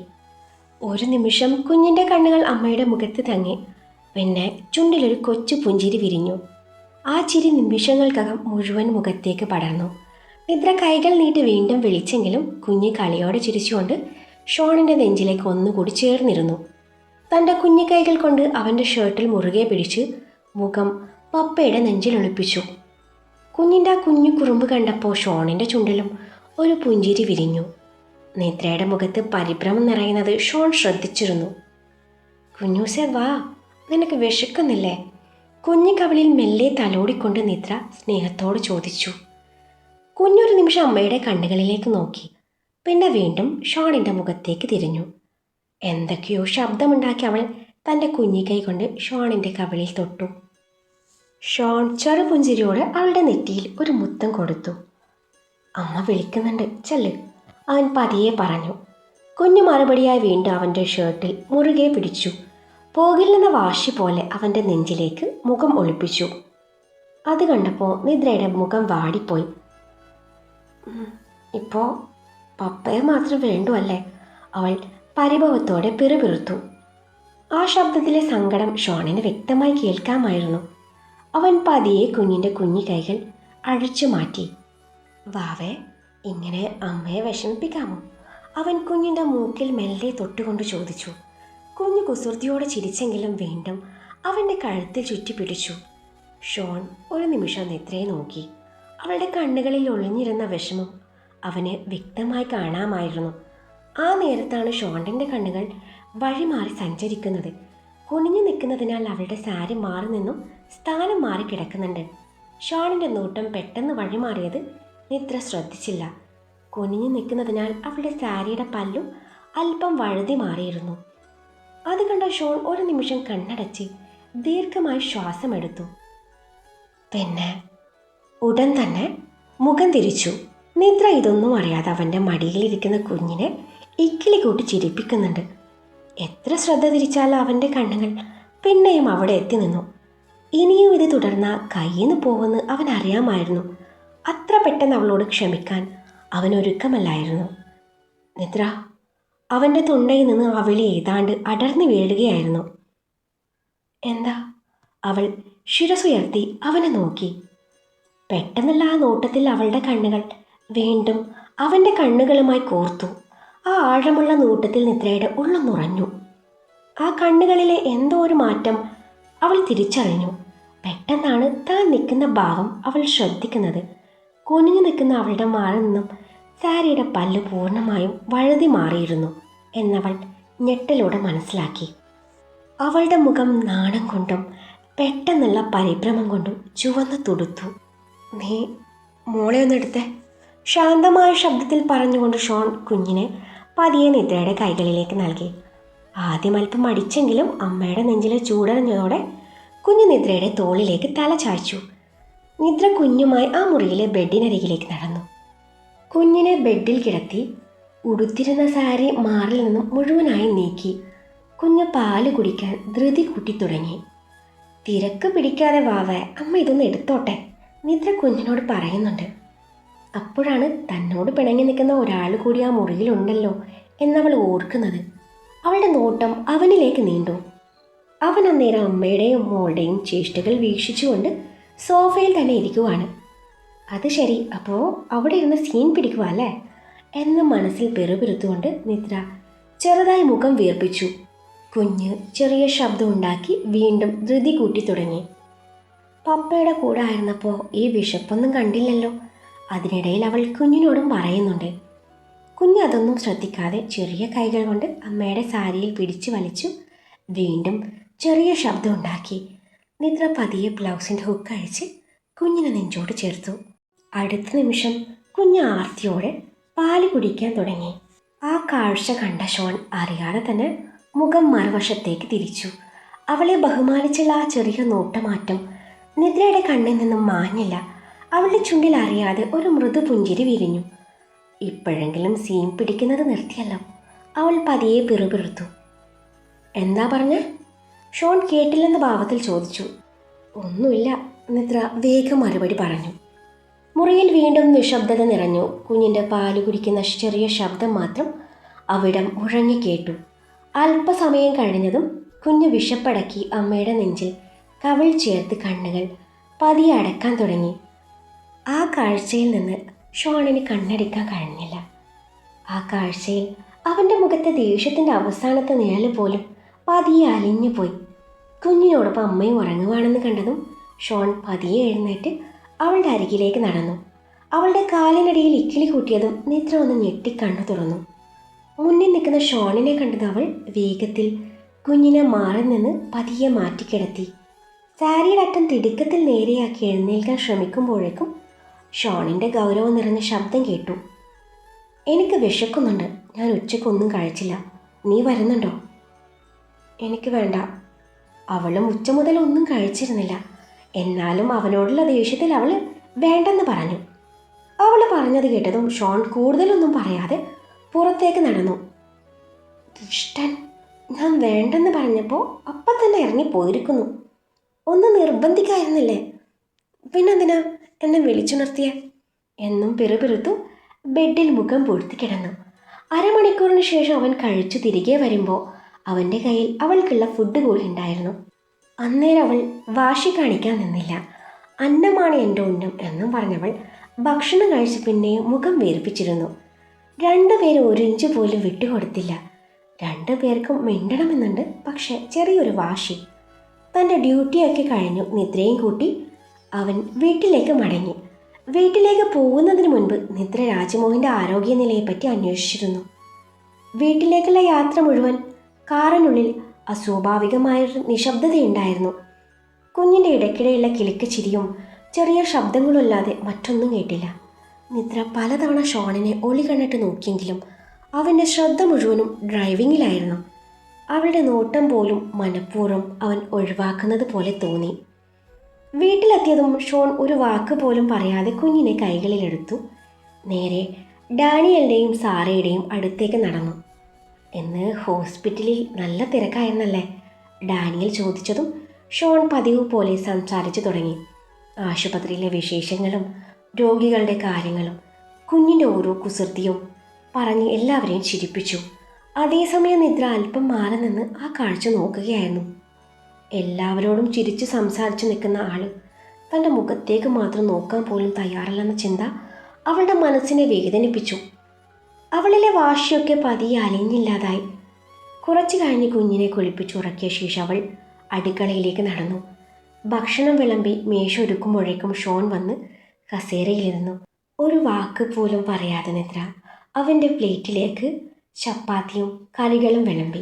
ഒരു നിമിഷം കുഞ്ഞിൻ്റെ കണ്ണുകൾ അമ്മയുടെ മുഖത്ത് തങ്ങി. പിന്നെ ചുണ്ടിലൊരു കൊച്ചു പുഞ്ചിരി വിരിഞ്ഞു. ആ ചിരി നിമിഷങ്ങൾക്കകം മുഴുവൻ മുഖത്തേക്ക് പടർന്നു. നിദ്ര കൈകൾ നീട്ടി വീണ്ടും വിളിച്ചെങ്കിലും കുഞ്ഞ് കളിയോടെ ചിരിച്ചുകൊണ്ട് ഷോണിൻ്റെ നെഞ്ചിലേക്ക് ഒന്നുകൂടി ചേർന്നിരുന്നു. തൻ്റെ കുഞ്ഞു കൈകൾ കൊണ്ട് അവൻ്റെ ഷർട്ടിൽ മുറുകെ പിടിച്ച് മുഖം പപ്പയുടെ നെഞ്ചിലൊളിപ്പിച്ചു. കുഞ്ഞിൻ്റെ ആ കുഞ്ഞു കുറുമ്പ് കണ്ടപ്പോൾ ഷോണിൻ്റെ ചുണ്ടിലും ഒരു പുഞ്ചിരി വിരിഞ്ഞു. നിദ്രയുടെ മുഖത്ത് പരിഭ്രമം നിറയുന്നത് ഷോൺ ശ്രദ്ധിച്ചിരുന്നു. കുഞ്ഞൂസെ വാ, നിനക്ക് വിശക്കുന്നില്ലേ? കുഞ്ഞു കവിളിൽ മെല്ലെ തലോടിക്കൊണ്ട് നിദ്ര സ്നേഹത്തോട് ചോദിച്ചു. കുഞ്ഞൊരു നിമിഷം അമ്മയുടെ കണ്ണുകളിലേക്ക് നോക്കി. പിന്നെ വീണ്ടും ഷോണിൻ്റെ മുഖത്തേക്ക് തിരിഞ്ഞു. എന്തൊക്കെയോ ശബ്ദമുണ്ടാക്കി അവൾ തൻ്റെ കുഞ്ഞിക്കൈ കൊണ്ട് ഷോണിൻ്റെ കവിളിൽ തൊട്ടു. ഷോൺ ചെറുപുഞ്ചിരിയോടെ അവളുടെ നെറ്റിയിൽ ഒരു മുത്തം കൊടുത്തു. അമ്മ വിളിക്കുന്നുണ്ട്, ചെല്ല്, അവൻ പതിയെ പറഞ്ഞു. കുഞ്ഞു മറുപടിയായി വീണ്ടും അവൻ്റെ ഷർട്ടിൽ മുറുകെ പിടിച്ചു. പോകില്ലെന്ന വാശി പോലെ അവൻ്റെ നെഞ്ചിലേക്ക് മുഖം ഒളിപ്പിച്ചു. അത് കണ്ടപ്പോൾ നിദ്രയുടെ മുഖം വാടിപ്പോയി. ഇപ്പോൾ പപ്പയെ മാത്രം വേണ്ടു അല്ലേ? അവൾ പരിഭവത്തോടെ പിറുപിറുത്തു. ആ ശബ്ദത്തിലെ സങ്കടം ഷോണിന് വ്യക്തമായി കേൾക്കാമായിരുന്നു. അവൻ പതിയെ കുഞ്ഞിൻ്റെ കുഞ്ഞു കൈകൾ അഴിച്ചു മാറ്റി. വാവേ, ഇങ്ങനെ അമ്മയെ വിഷമിപ്പിക്കാമോ? അവൻ കുഞ്ഞിൻ്റെ മൂക്കിൽ മെല്ലെ തൊട്ടുകൊണ്ട് ചോദിച്ചു. കുഞ്ഞു കുസൃതിയോടെ ചിരിച്ചെങ്കിലും വീണ്ടും അവൻ്റെ കഴുത്തിൽ ചുറ്റി പിടിച്ചു. ഷോൺ ഒരു നിമിഷം നിദ്രയെ നോക്കി. അവളുടെ കണ്ണുകളിൽ ഒളിഞ്ഞിരുന്ന വിഷമം അവന് വ്യക്തമായി കാണാമായിരുന്നു. ആ നേരത്താണ് ഷോണിൻ്റെ കണ്ണുകൾ വഴിമാറി സഞ്ചരിക്കുന്നത്. കുനിഞ്ഞു നിൽക്കുന്നതിനാൽ അവളുടെ സാരി മാറി നിന്നും സ്ഥാനം മാറി കിടക്കുന്നുണ്ട്. ഷോണിൻ്റെ നോട്ടം പെട്ടെന്ന് വഴിമാറിയത് നിദ്ര ശ്രദ്ധിച്ചില്ല. കുനിഞ്ഞു നിൽക്കുന്നതിനാൽ അവളുടെ സാരിയുടെ പല്ലും അല്പം വഴുതി മാറിയിരുന്നു. അത് കണ്ട ഷോൺ ഒരു നിമിഷം കണ്ണടച്ച് ദീർഘമായി ശ്വാസമെടുത്തു. പിന്നെ ഉടൻ തന്നെ മുഖം തിരിച്ചു. നിദ്ര ഇതൊന്നും അറിയാതെ അവൻ്റെ മടിയിലിരിക്കുന്ന കുഞ്ഞിനെ ഇക്കിളി കൂട്ടി ചിരിപ്പിക്കുന്നുണ്ട്. എത്ര ശ്രദ്ധ തിരിച്ചാലും അവൻ്റെ കണ്ണുകൾ പിന്നെയും അവിടെ എത്തി നിന്നു. ഇനിയും ഇത് തുടർന്ന കയ്യിൽ നിന്ന് പോകുമെന്ന് അവൻ അറിയാമായിരുന്നു. അത്ര പെട്ടെന്ന് അവളോട് ക്ഷമിക്കാൻ അവനൊരുക്കമല്ലായിരുന്നു. നിദ്ര, അവൻ്റെ തൊണ്ടയിൽ നിന്ന് ആ വിളി ഏതാണ്ട് അടർന്നു വീഴുകയായിരുന്നു. എന്താ? അവൾ ശിരസുയർത്തി അവനെ നോക്കി. പെട്ടെന്നുള്ള ആ നോട്ടത്തിൽ അവളുടെ കണ്ണുകൾ വീണ്ടും അവൻ്റെ കണ്ണുകളുമായി കോർത്തു. ആ ആഴമുള്ള നോട്ടത്തിൽ നിദ്രയുടെ ഉള്ളം നിറഞ്ഞു. ആ കണ്ണുകളിലെ എന്തോ ഒരു മാറ്റം അവൾ തിരിച്ചറിഞ്ഞു. പെട്ടെന്നാണ് താൻ നിൽക്കുന്ന ഭാവം അവൾ ശ്രദ്ധിക്കുന്നത്. കുനിഞ്ഞു നിൽക്കുന്ന അവളുടെ മാറിൽ നിന്നും സാരിയുടെ പല്ല് പൂർണ്ണമായും വഴുതി മാറിയിരുന്നു എന്നവൾ ഞെട്ടലോടെ മനസ്സിലാക്കി. അവളുടെ മുഖം നാണം കൊണ്ടും പെട്ടെന്നുള്ള പരിഭ്രമം കൊണ്ടും ചുവന്നു തുടുത്തു. നീ മോളെ ഒന്നെടുത്തേ. ശാന്തമായ ശബ്ദത്തിൽ പറഞ്ഞുകൊണ്ട് ഷോൺ കുഞ്ഞിനെ പതിയെ നിദ്രയുടെ കൈകളിലേക്ക് നൽകി. ആദ്യം അല്പം മടിച്ചെങ്കിലും അമ്മയുടെ നെഞ്ചിലെ ചൂടറിഞ്ഞതോടെ കുഞ്ഞു നിദ്രയുടെ തോളിലേക്ക് തല ചായ്ച്ചു. നിദ്ര കുഞ്ഞുമായി ആ മുറിയിലെ ബെഡിനരികിലേക്ക് നടന്നു. കുഞ്ഞിനെ ബെഡിൽ കിടത്തി ഉടുത്തിരുന്ന സാരി മാറിൽ നിന്നും മുഴുവനായി നീക്കി കുഞ്ഞ് പാല് കുടിക്കാൻ ധൃതി കൂട്ടി തുടങ്ങി. തിരക്ക് പിടിക്കാതെ വാവേ, അമ്മ ഇതൊന്ന് എടുത്തോട്ടെ, നിദ്ര കുഞ്ഞിനോട് പറയുന്നുണ്ട്. അപ്പോഴാണ് തന്നോട് പിണങ്ങി നിൽക്കുന്ന ഒരാൾ കൂടി ആ മുറിയിലുണ്ടല്ലോ എന്നവൾ ഓർക്കുന്നത്. അവളുടെ നോട്ടം അവനിലേക്ക് നീണ്ടു. അവൻ അന്നേരം അമ്മയുടെയും മോളുടെയും ചേഷ്ടകൾ വീക്ഷിച്ചുകൊണ്ട് സോഫയിൽ തന്നെ ഇരിക്കുവാണ്. അത് ശരി, അപ്പോൾ അവിടെ ഇരുന്ന് സീൻ പിടിക്കുക അല്ലേ എന്ന് മനസ്സിൽ പെറുപിറുത്തുകൊണ്ട് നിദ്ര ചെറുതായി മുഖം വീർപ്പിച്ചു. കുഞ്ഞ് ചെറിയ ശബ്ദം ഉണ്ടാക്കി വീണ്ടും ധൃതി കൂട്ടി തുടങ്ങി. പപ്പയുടെ കൂടെ ആയിരുന്നപ്പോൾ ഈ വിശപ്പൊന്നും കണ്ടില്ലല്ലോ. അതിനിടയിൽ അവൾ കുഞ്ഞിനോടും പറയുന്നുണ്ട്. കുഞ്ഞ് അതൊന്നും ശ്രദ്ധിക്കാതെ ചെറിയ കൈകൾ കൊണ്ട് അമ്മയുടെ സാരിയിൽ പിടിച്ചു വലിച്ചു വീണ്ടും ചെറിയ ശബ്ദം ഉണ്ടാക്കി. നിദ്ര പതിയെ ബ്ലൗസിൻ്റെ ഹുക്ക് അഴിച്ച് കുഞ്ഞിനെ നെഞ്ചോട് ചേർത്തു. അടുത്ത നിമിഷം കുഞ്ഞ് ആർത്തിയോടെ പാല് കുടിക്കാൻ തുടങ്ങി. ആ കാഴ്ച കണ്ട ഷോൺ അറിയാതെ തന്നെ മുഖം മറുവശത്തേക്ക് തിരിച്ചു. അവളെ ബഹുമാനിച്ചുള്ള ആ ചെറിയ നോട്ടമാറ്റം നിദ്രയുടെ കണ്ണിൽ നിന്നും മാഞ്ഞില്ല. അവളുടെ ചുണ്ടിൽ അറിയാതെ ഒരു മൃദു പുഞ്ചിരി വിരിഞ്ഞു. ഇപ്പോഴെങ്കിലും സീൻ പിടിക്കുന്നത് നിർത്തിയല്ലോ, അവൾ പതിയെ പിറുപിറുത്തു. എന്താ പറഞ്ഞേ? ഷോൺ കേട്ടില്ലെന്ന ഭാവത്തിൽ ചോദിച്ചു. ഒന്നുമില്ല, നിദ്ര വേഗം മറുപടി പറഞ്ഞു. മുറിയിൽ വീണ്ടും നിശബ്ദത നിറഞ്ഞു. കുഞ്ഞിൻ്റെ പാല് കുടിക്കുന്ന ചെറിയ ശബ്ദം മാത്രം അവിടം മുഴങ്ങി കേട്ടു. അല്പസമയം കഴിഞ്ഞതും കുഞ്ഞ് വിശപ്പടക്കി അമ്മയുടെ നെഞ്ചിൽ കവിൾ ചേർത്ത് കണ്ണുകൾ പതിയെ അടക്കാൻ തുടങ്ങി. ആ കാഴ്ചയിൽ നിന്ന് ഷോണിന് കണ്ണടിക്കാൻ കഴിഞ്ഞില്ല. ആ കാഴ്ചയിൽ അവൻ്റെ മുഖത്തെ ദേഷ്യത്തിൻ്റെ അവസാനത്തെ നിഴല് പോലും പതിയെ അലിഞ്ഞുപോയി. കുഞ്ഞിനോടൊപ്പം അമ്മയും ഉറങ്ങുവാണെന്ന് കണ്ടതും ഷോൺ പതിയെ എഴുന്നേറ്റ് അവളുടെ അരികിലേക്ക് നടന്നു. അവളുടെ കാലിനടിയിൽ ഇക്കിളി കൂട്ടിയതും നിദ്ര ഒന്ന് ഞെട്ടിക്കണ്ണു തുറന്നു. മുന്നിൽ നിൽക്കുന്ന ഷോണിനെ കണ്ടത് അവൾ വേഗത്തിൽ കുഞ്ഞിനെ മാറി നിന്ന് പതിയെ മാറ്റിക്കിടത്തി. സാരിയുടെ അറ്റം തിടുക്കത്തിൽ നേരെയാക്കി എഴുന്നേൽക്കാൻ ശ്രമിക്കുമ്പോഴേക്കും ഷോണിൻ്റെ ഗൗരവം നിറഞ്ഞ ശബ്ദം കേട്ടു. എനിക്ക് വിശക്കുന്നുണ്ട്, ഞാൻ ഉച്ചക്കൊന്നും കഴിച്ചില്ല, നീ വരുന്നുണ്ടോ? എനിക്ക് വേണ്ട. അവളും ഉച്ച മുതൽ ഒന്നും കഴിച്ചിരുന്നില്ല. എന്നാലും അവനോടുള്ള ദേഷ്യത്തിൽ അവൾ വേണ്ടെന്ന് പറഞ്ഞു. അവൾ പറഞ്ഞത് കേട്ടതും ഷോൺ കൂടുതലൊന്നും പറയാതെ പുറത്തേക്ക് നടന്നു. ദുഷ്ടൻ, ഞാൻ വേണ്ടെന്ന് പറഞ്ഞപ്പോൾ അപ്പം തന്നെ ഇറങ്ങിപ്പോയിരിക്കുന്നു. ഒന്ന് നിർബന്ധിക്കായിരുന്നില്ലേ? പിന്നെന്തിനാ എന്നെ വിളിച്ചുണർത്തിയ എന്നും പിറുപിറുത്തു ബെഡിൽ മുഖം പൂഴ്ത്തി കിടന്നു. അരമണിക്കൂറിന് ശേഷം അവൻ കഴിച്ചു തിരികെ വരുമ്പോൾ അവൻ്റെ കയ്യിൽ അവൾക്കുള്ള ഫുഡ് കൂടി ഉണ്ടായിരുന്നു. അന്നേരം അവൾ വാശി കാണിക്കാൻ നിന്നില്ല. അന്നമാണ് എൻ്റെ ഉന്നം എന്നും പറഞ്ഞവൾ ഭക്ഷണം കഴിച്ച് പിന്നെയും മുഖം വീർപ്പിച്ചിരുന്നു. രണ്ടുപേരും ഒരു ഇഞ്ച് പോലും വിട്ടുകൊടുത്തില്ല. രണ്ടുപേർക്കും മിണ്ടണമെന്നുണ്ട്, പക്ഷെ ചെറിയൊരു വാശി. തൻ്റെ ഡ്യൂട്ടിയൊക്കെ കഴിഞ്ഞു നിദ്രയും കൂട്ടി അവൻ വീട്ടിലേക്ക് മടങ്ങി. വീട്ടിലേക്ക് പോകുന്നതിന് മുൻപ് നിദ്ര രാജ്മോഹൻ്റെ ആരോഗ്യനിലയെപ്പറ്റി അന്വേഷിച്ചിരുന്നു. വീട്ടിലേക്കുള്ള യാത്ര മുഴുവൻ കാറിനുള്ളിൽ അസ്വാഭാവികമായൊരു നിശബ്ദതയുണ്ടായിരുന്നു. കുഞ്ഞിൻ്റെ ഇടയ്ക്കിടെയുള്ള കിലുക്ക് ചിരിയും ചെറിയ ശബ്ദങ്ങളല്ലാതെ മറ്റൊന്നും കേട്ടില്ല. നിദ്ര പലതവണ ഷോണിനെ ഒളി കണ്ടിട്ട് നോക്കിയെങ്കിലും അവൻ്റെ ശ്രദ്ധ മുഴുവനും ഡ്രൈവിങ്ങിലായിരുന്നു. അവളുടെ നോട്ടം പോലും മനഃപൂർവ്വം അവൻ ഒഴിവാക്കുന്നത് പോലെ തോന്നി. വീട്ടിലെത്തിയതും ഷോൺ ഒരു വാക്ക് പോലും പറയാതെ കുഞ്ഞിനെ കൈകളിലെടുത്തു നേരെ ഡാനിയലിൻ്റെയും സാറയുടെയും അടുത്തേക്ക് നടന്നു. ഇന്ന് ഹോസ്പിറ്റലിൽ നല്ല തിരക്കായിരുന്നല്ലേ? ഡാനിയൽ ചോദിച്ചതും ഷോൺ പതിവ് പോലെ സംസാരിച്ചു തുടങ്ങി. ആശുപത്രിയിലെ വിശേഷങ്ങളും രോഗികളുടെ കാര്യങ്ങളും കുഞ്ഞിൻ്റെ ഓരോ കുസൃതിയും പറഞ്ഞ് എല്ലാവരെയും ചിരിപ്പിച്ചു. അതേസമയം നിദ്ര അല്പം മാറി നിന്ന് ആ കാഴ്ച നോക്കുകയായിരുന്നു. എല്ലാവരോടും ചിരിച്ച് സംസാരിച്ച് നിൽക്കുന്ന ആൾ തൻ്റെ മുഖത്തേക്ക് മാത്രം നോക്കാൻ പോലും തയ്യാറല്ലെന്ന ചിന്ത അവളുടെ മനസ്സിനെ വേദനിപ്പിച്ചു. അവളിലെ വാശിയൊക്കെ പതിയെ അലിഞ്ഞില്ലാതായി. കുറച്ചു കഴിഞ്ഞ് കുഞ്ഞിനെ കുളിപ്പിച്ചുറക്കിയ ശേഷം അവൾ അടുക്കളയിലേക്ക് നടന്നു. ഭക്ഷണം വിളമ്പി മേശ ഒരുക്കുമ്പോഴേക്കും ഷോൺ വന്ന് കസേരയിലിരുന്നു. ഒരു വാക്ക് പോലും പറയാതെ നിദ്ര അവൻ്റെ പ്ലേറ്റിലേക്ക് ചപ്പാത്തിയും കറികളും വിളമ്പി.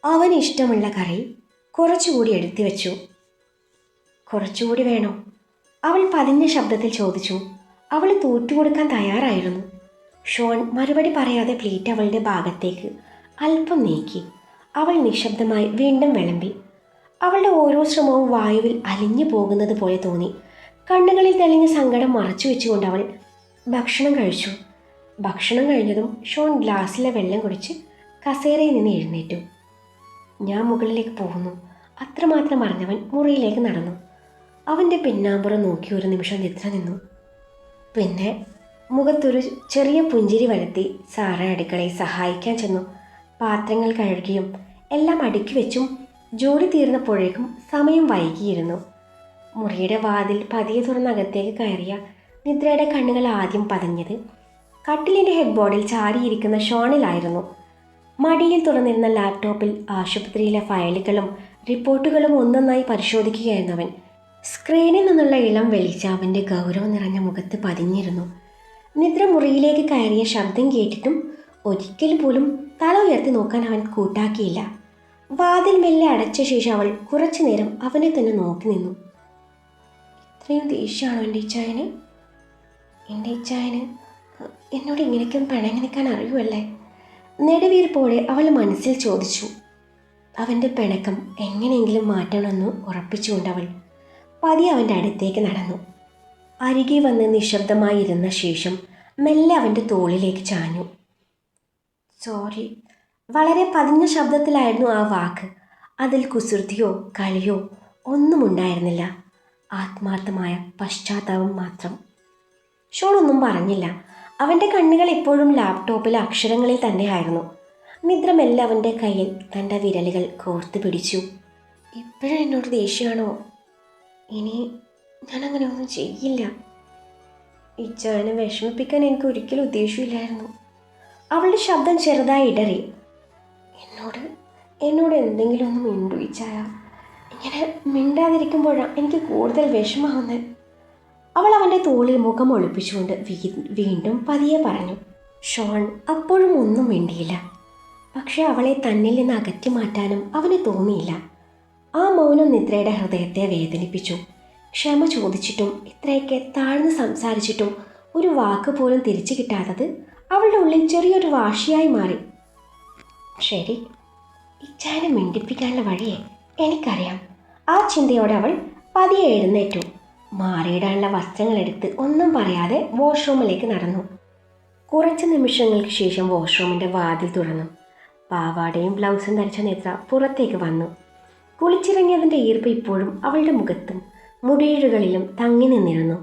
അവന് ഇഷ്ടമുള്ള കറി കുറച്ചുകൂടി എടുത്തു വെച്ചു. കുറച്ചുകൂടി വേണോ? അവൾ പതിഞ്ഞ ശബ്ദത്തിൽ ചോദിച്ചു. അവൾ തോറ്റുകൊടുക്കാൻ തയ്യാറായിരുന്നു. ഷോൺ മറുപടി പറയാതെ പ്ലേറ്റ് അവളുടെ ഭാഗത്തേക്ക് അല്പം നീക്കി. അവൾ നിശബ്ദമായി വീണ്ടും വിളമ്പി. അവളുടെ ഓരോ ശ്രമവും വായുവിൽ അലിഞ്ഞു പോകുന്നത് പോലെ തോന്നി. കണ്ണുകളിൽ തെളിഞ്ഞ സങ്കടം മറച്ചു വെച്ചുകൊണ്ട് അവൾ ഭക്ഷണം കഴിച്ചു. ഭക്ഷണം കഴിഞ്ഞതും ഷോൺ ഗ്ലാസ്സിലെ വെള്ളം കുടിച്ച് കസേരയിൽ നിന്ന് എഴുന്നേറ്റു. ഞാൻ മുകളിലേക്ക് പോകുന്നു, അത്രമാത്രം അറിഞ്ഞവൻ മുറിയിലേക്ക് നടന്നു. അവൻ്റെ പിന്നാമ്പുറം നോക്കി ഒരു നിമിഷം നിദ്ര നിന്നു. പിന്നെ മുഖത്തൊരു ചെറിയ പുഞ്ചിരി വരുത്തി സാറ അടുക്കളയിൽ സഹായിക്കാൻ ചെന്നു. പാത്രങ്ങൾ കഴുകിയും എല്ലാം അടുക്കി വെച്ചും ജോലി തീർന്നപ്പോഴേക്കും സമയം വൈകിയിരുന്നു. മുറിയുടെ വാതിൽ പതിയെ തുറന്നകത്തേക്ക് കയറിയ നിദ്രയുടെ കണ്ണുകൾ ആദ്യം പതഞ്ഞത് കട്ടിലിൻ്റെ ഹെഡ് ബോർഡിൽ ചാരിയിരിക്കുന്ന ഷോണിലായിരുന്നു. മടിയിൽ തുറന്നിരുന്ന ലാപ്ടോപ്പിൽ ആശുപത്രിയിലെ ഫയലുകളും റിപ്പോർട്ടുകളും ഒന്നൊന്നായി പരിശോധിക്കുകയായിരുന്നവൻ. സ്ക്രീനിൽ നിന്നുള്ള ഇളം വെളിച്ചം അവൻ്റെ ഗൗരവം നിറഞ്ഞ മുഖത്ത് പതിഞ്ഞിരുന്നു. നിദ്ര മുറിയിലേക്ക് കയറിയ ശബ്ദം കേട്ടിട്ടും ഒരിക്കൽ പോലും തല ഉയർത്തി നോക്കാൻ അവൻ കൂട്ടാക്കിയില്ല. വാതിൽ മെല്ലെ അടച്ച ശേഷം അവൾ കുറച്ചു നേരം അവനെ തന്നെ നോക്കി നിന്നു. ഇത്രയും ദേഷ്യമാണോ എൻ്റെ ഇച്ചായന്? എൻ്റെ ഇച്ചായന് എന്നോട് ഇങ്ങനെയൊക്കെ പിണങ്ങി നിൽക്കാൻ അറിയുമല്ലേ? നെടുവീർപ്പോടെ അവൾ മനസ്സിൽ ചോദിച്ചു. അവൻ്റെ പിണക്കം എങ്ങനെയെങ്കിലും മാറ്റണമെന്ന് ഉറപ്പിച്ചുകൊണ്ട് അവൾ പതിയെ അവൻ്റെ അടുത്തേക്ക് നടന്നു. അരികെ വന്ന് നിശബ്ദമായി ഇരുന്ന ശേഷം മെല്ലെ അവൻ്റെ തോളിലേക്ക് ചാഞ്ഞു. സോറി. വളരെ പതിഞ്ഞ ശബ്ദത്തിലായിരുന്നു ആ വാക്ക്. അതിൽ കുസൃതിയോ കളിയോ ഒന്നും ഉണ്ടായിരുന്നില്ല. ആത്മാർത്ഥമായ പശ്ചാത്താപം മാത്രം. ഷോൺ ഒന്നും പറഞ്ഞില്ല. അവൻ്റെ കണ്ണുകൾ ഇപ്പോഴും ലാപ്ടോപ്പിലെ അക്ഷരങ്ങളിൽ തന്നെയായിരുന്നു. നിദ്ര മെല്ലെ അവൻ്റെ കയ്യിൽ തൻ്റെ വിരലുകൾ കോർത്ത് പിടിച്ചു. ഇപ്പോഴും എന്നോട് ദേഷ്യമാണോ? ഇനി ഞാനങ്ങനെ ഒന്നും ചെയ്യില്ല. ഇച്ചാനെ വിഷമിപ്പിക്കാൻ എനിക്ക് ഒരിക്കലും ഉദ്ദേശമില്ലായിരുന്നു. അവളുടെ ശബ്ദം ചെറുതായി ഇടറി. എന്നോട് എന്തെങ്കിലും ഒന്ന് മിണ്ടു ഇച്ചായ. ഇങ്ങനെ മിണ്ടാതിരിക്കുമ്പോഴാണ് എനിക്ക് കൂടുതൽ വിഷമാവുന്നത്. അവൾ അവൻ്റെ തോളിൽ മുഖം ഒളിപ്പിച്ചുകൊണ്ട് വീണ്ടും പതിയെ പറഞ്ഞു. ഷോൺ അപ്പോഴും ഒന്നും മിണ്ടിയില്ല. പക്ഷെ അവളെ തന്നിൽ നിന്ന് അകറ്റി മാറ്റാനും അവന് തോന്നിയില്ല. ആ മൗനം നിദ്രയുടെ ഹൃദയത്തെ വേദനിപ്പിച്ചു. ക്ഷമ ചോദിച്ചിട്ടും ഇത്രയൊക്കെ താഴ്ന്ന് സംസാരിച്ചിട്ടും ഒരു വാക്ക് പോലും തിരിച്ചു കിട്ടാത്തത് അവളുടെ ഉള്ളിൽ ചെറിയൊരു വാശിയായി മാറി. ശരി, ഇച്ചാനെ മിണ്ടിപ്പിക്കാനുള്ള വഴിയെ എനിക്കറിയാം. ആ ചിന്തയോടെ അവൾ പതിയെ എഴുന്നേറ്റു. മാറിയിടാനുള്ള വസ്ത്രങ്ങളെടുത്ത് ഒന്നും പറയാതെ വാഷ്റൂമിലേക്ക് നടന്നു. കുറച്ച് നിമിഷങ്ങൾക്ക് ശേഷം വാഷ്റൂമിൻ്റെ വാതിൽ തുറന്നു. പാവാടയും ബ്ലൗസും ധരിച്ച നിദ്ര പുറത്തേക്ക് വന്നു. കുളിച്ചിറങ്ങിയതിൻ്റെ ഈർപ്പ് ഇപ്പോഴും അവളുടെ മുഖത്തും മുടിയിഴകളിലും തങ്ങി നിന്നിരുന്നു.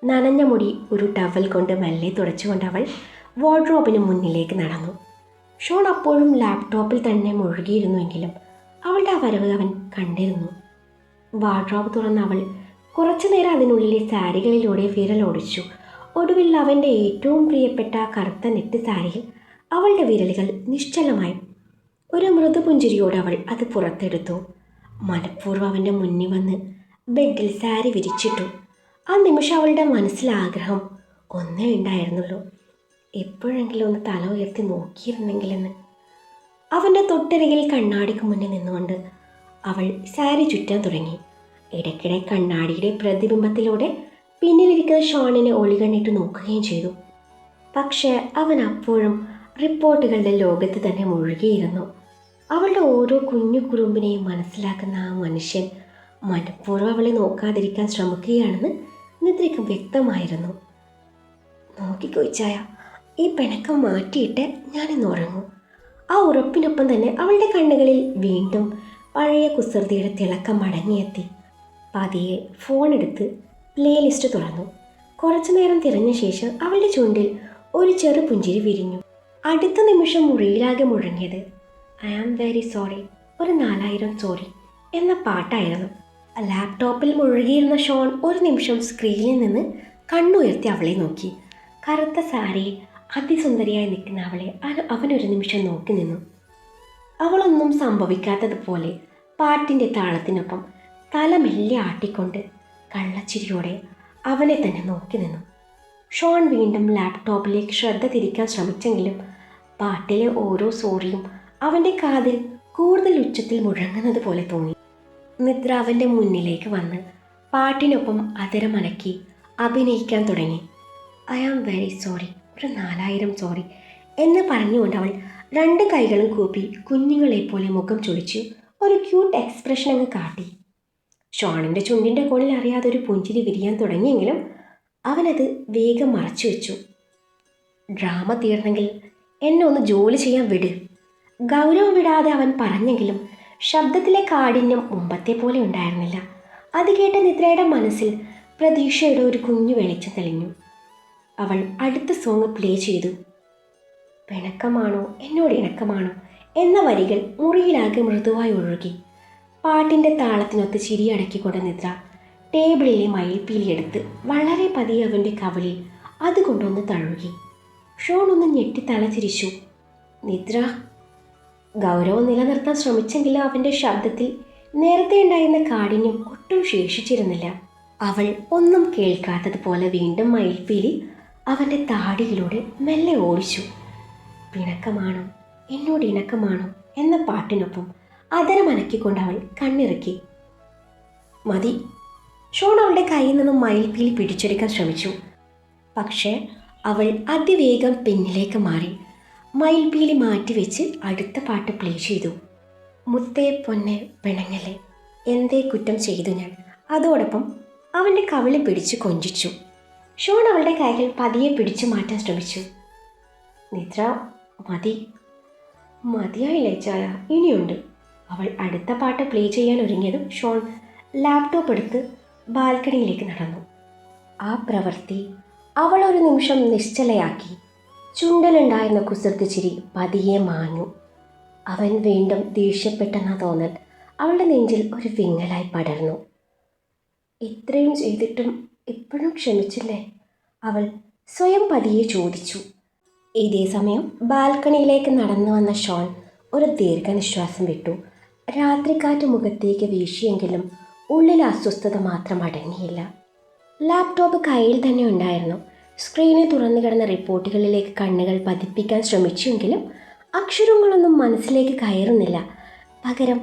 നനഞ്ഞ മുടി ഒരു ടവൽ കൊണ്ട് മെല്ലെ തുടച്ചുകൊണ്ട് അവൾ വാർഡ്രോബിന് മുന്നിലേക്ക് നടന്നു. ഷോൺ അപ്പോഴും ലാപ്ടോപ്പിൽ തന്നെ മുഴുകിയിരുന്നുവെങ്കിലും അവളുടെ ആ വരവ് അവൻ കണ്ടിരുന്നു. വാർഡ്രോബ് തുറന്ന അവൾ കുറച്ചു നേരം അതിനുള്ളിലെ സാരികളിലൂടെ വിരലോടിച്ചു. ഒടുവിൽ അവൻ്റെ ഏറ്റവും പ്രിയപ്പെട്ട കറുത്ത നെറ്റ് സാരിയിൽ അവളുടെ വിരലുകൾ നിശ്ചലമായി. ഒരു മൃദുപുഞ്ചിരിയോടെ അവൾ അത് പുറത്തെടുത്തു. മനഃപൂർവ്വം അവൻ്റെ മുന്നിൽ വന്ന് ബെഡിൽ സാരി വിരിച്ചിട്ടു. ആ നിമിഷം അവളുടെ മനസ്സിൽ ആഗ്രഹം ഒന്നേ ഉണ്ടായിരുന്നുള്ളൂ, എപ്പോഴെങ്കിലും ഒന്ന് തല ഉയർത്തി നോക്കിയിരുന്നെങ്കിലെന്ന്. അവൻ്റെ തൊട്ടരികിൽ കണ്ണാടിക്ക് മുന്നിൽ നിന്നുകൊണ്ട് അവൾ സാരി ചുറ്റാൻ തുടങ്ങി. ഇടയ്ക്കിടെ കണ്ണാടിയുടെ പ്രതിബിംബത്തിലൂടെ പിന്നിലിരിക്കുന്ന ഷോണിനെ ഒളികണ്ണിട്ട് നോക്കുകയും ചെയ്തു. പക്ഷേ അവൻ അപ്പോഴും റിപ്പോർട്ടുകളുടെ ലോകത്ത് തന്നെ മുഴുകിയിരുന്നു. അവളുടെ ഓരോ കുഞ്ഞു കുറുമ്പിനെയും മനസ്സിലാക്കുന്ന ആ മനുഷ്യൻ മനഃപൂർവ്വം അവളെ നോക്കാതിരിക്കാൻ ശ്രമിക്കുകയാണെന്ന് നിദ്രയ്ക്ക് വ്യക്തമായിരുന്നു. നോക്കിക്കൊച്ചായ, ഈ പിണക്കം മാറ്റിയിട്ട് ഞാനിന്ന് ഉറങ്ങും. ആ ഉറപ്പിനൊപ്പം തന്നെ അവളുടെ കണ്ണുകളിൽ വീണ്ടും പഴയ കുസൃതിയുടെ തിളക്കം മടങ്ങിയെത്തി. പതിയെ ഫോണെടുത്ത് പ്ലേലിസ്റ്റ് തുറന്നു. കുറച്ചു നേരം തിരഞ്ഞ ശേഷം അവളുടെ ചുണ്ടിൽ ഒരു ചെറു പുഞ്ചിരി വിരിഞ്ഞു. അടുത്ത നിമിഷം മുറിയിലാകെ മുഴങ്ങിയത് ഐ ആം വെരി സോറി, ഒരു 4000 സോറി എന്ന പാട്ടായിരുന്നു. ലാപ്ടോപ്പിൽ മുഴുകിയിരുന്ന ഷോൺ ഒരു നിമിഷം സ്ക്രീനിൽ നിന്ന് കണ്ണുയർത്തി അവളെ നോക്കി. കറുത്ത സാരിയിൽ അതിസുന്ദരിയായി നിൽക്കുന്ന അവളെ അവനൊരു നിമിഷം നോക്കി നിന്നു. അവളൊന്നും സംഭവിക്കാത്തതുപോലെ പാട്ടിൻ്റെ താളത്തിനൊപ്പം തല മെല്ലെ ആട്ടിക്കൊണ്ട് കള്ളച്ചിരിയോടെ അവനെ തന്നെ നോക്കി നിന്നു. ഷോൺ വീണ്ടും ലാപ്ടോപ്പിലേക്ക് ശ്രദ്ധ തിരിക്കാൻ ശ്രമിച്ചെങ്കിലും പാട്ടിലെ ഓരോ സോറിയും അവൻ്റെ കാതിൽ കൂടുതൽ ഉച്ചത്തിൽ മുഴങ്ങുന്നത് പോലെ തോന്നി. നിദ്ര അവൻ്റെ മുന്നിലേക്ക് വന്ന് പാട്ടിനൊപ്പം അതിരമനക്കി അഭിനയിക്കാൻ തുടങ്ങി. ഐ ആം വെരി സോറി, ഒരു 4000 സോറി എന്ന് പറഞ്ഞുകൊണ്ട് അവൾ രണ്ട് കൈകളും കൂപ്പി കുഞ്ഞുങ്ങളെപ്പോലെ മുഖം ചൊളിച്ചു ഒരു ക്യൂട്ട് എക്സ്പ്രഷൻ അങ്ങ് കാട്ടി. ഷോണിൻ്റെ ചുണ്ടിൻ്റെ കോണിൽ അറിയാതെ ഒരു പുഞ്ചിരി വിരിയാൻ തുടങ്ങിയെങ്കിലും അവനത് വേഗം മറച്ചു വെച്ചു. ഡ്രാമ തീർന്നെങ്കിൽ എന്നെ ഒന്ന് ജോലി ചെയ്യാൻ വിട്, ഗൗരവം വിടാതെ അവൻ പറഞ്ഞെങ്കിലും ശബ്ദത്തിലെ കാഠിന്യം മുമ്പത്തെ പോലെ ഉണ്ടായിരുന്നില്ല. അത് കേട്ട നിദ്രയുടെ മനസ്സിൽ പ്രതീക്ഷയുടെ ഒരു കുഞ്ഞു വെളിച്ചം തെളിഞ്ഞു. അവൾ അടുത്ത സോങ് പ്ലേ ചെയ്തു. പിണക്കമാണോ എന്നോട് ഇണക്കമാണോ എന്ന വരികൾ മുറിയിലാകെ മൃദുവായി ഒഴുകി. പാട്ടിൻ്റെ താളത്തിനൊത്ത് ചിരിയടക്കിക്കൊണ്ട് നിദ്ര ടേബിളിലെ മയിൽപ്പീലി എടുത്ത് വളരെ പതിയെ അവൻ്റെ കവിളിൽ അതുകൊണ്ടൊന്ന് തഴുകി. ഷോൺ ഒന്ന് ഞെട്ടി തല തിരിച്ചു. നിദ്ര. ഗൗരവം നിലനിർത്താൻ ശ്രമിച്ചെങ്കിലും അവൻ്റെ ശബ്ദത്തിൽ നേരത്തെ ഉണ്ടായിരുന്ന കാഠിന്യം ഒട്ടും ശേഷിച്ചിരുന്നില്ല. അവൾ ഒന്നും കേൾക്കാത്തതുപോലെ വീണ്ടും മയിൽപ്പീലി അവൻ്റെ താടിയിലൂടെ മെല്ലെ ഓടിച്ചു. പിണക്കമാണോ എന്നോട് ഇണക്കമാണോ എന്ന പാട്ടിനൊപ്പം അതരമനക്കിക്കൊണ്ട് അവൾ കണ്ണിറുക്കി. മതി. ഷോൺ അവളുടെ കയ്യിൽ നിന്നും മയിൽപ്പീലി പിടിച്ചെടുക്കാൻ ശ്രമിച്ചു. പക്ഷേ അവൾ അതിവേഗം പിന്നിലേക്ക് മാറി. മയിൽപ്പീലി മാറ്റിവെച്ച് അടുത്ത പാട്ട് പ്ലേ ചെയ്തു. മുത്തേ പൊന്നെ പിണങ്ങല്ലേ, എന്തേ കുറ്റം ചെയ്തു ഞാൻ. അതോടൊപ്പം അവൻ്റെ കവിളി പിടിച്ച് കൊഞ്ചിച്ചു. ഷോൺ അവളുടെ കൈകൾ പതിയെ പിടിച്ചു മാറ്റാൻ ശ്രമിച്ചു. നിദ്ര, മതി. മതിയായില്ലേ ചായ, ഇനിയുണ്ട്. അവൾ അടുത്ത പാട്ട് പ്ലേ ചെയ്യാൻ ഒരുങ്ങിയതും ഷോൺ ലാപ്ടോപ്പ് എടുത്ത് ബാൽക്കണിയിലേക്ക് നടന്നു. ആ പ്രവൃത്തി അവൾ ഒരു നിമിഷം നിശ്ചലയാക്കി. ചുണ്ടലുണ്ടായിരുന്ന കുസൃതി ചിരി പതിയെ മാഞ്ഞു. അവൻ വീണ്ടും ദേഷ്യപ്പെട്ടെന്ന തോന്നൽ അവളുടെ നെഞ്ചിൽ ഒരു വിങ്ങലായി പടർന്നു. ഇത്രയും ചെയ്തിട്ടും ഇപ്പോഴും ക്ഷമിച്ചില്ലേ? അവൾ സ്വയം പതിയെ ചോദിച്ചു. ഇതേ സമയം ബാൽക്കണിയിലേക്ക് നടന്നു വന്ന ഷോൺ ഒരു ദീർഘനിശ്വാസം വിട്ടു. രാത്രിക്കാറ്റ് മുഖത്തേക്ക് വീശിയെങ്കിലും ഉള്ളിൽ അസ്വസ്ഥത മാത്രം അടങ്ങിയില്ല. ലാപ്ടോപ്പ് കയ്യിൽ തന്നെ ഉണ്ടായിരുന്നു. സ്ക്രീനിൽ തുറന്നു കിടന്ന റിപ്പോർട്ടുകളിലേക്ക് കണ്ണുകൾ പതിപ്പിക്കാൻ ശ്രമിച്ചെങ്കിലും അക്ഷരങ്ങളൊന്നും മനസ്സിലേക്ക് കയറുന്നില്ല. പകരം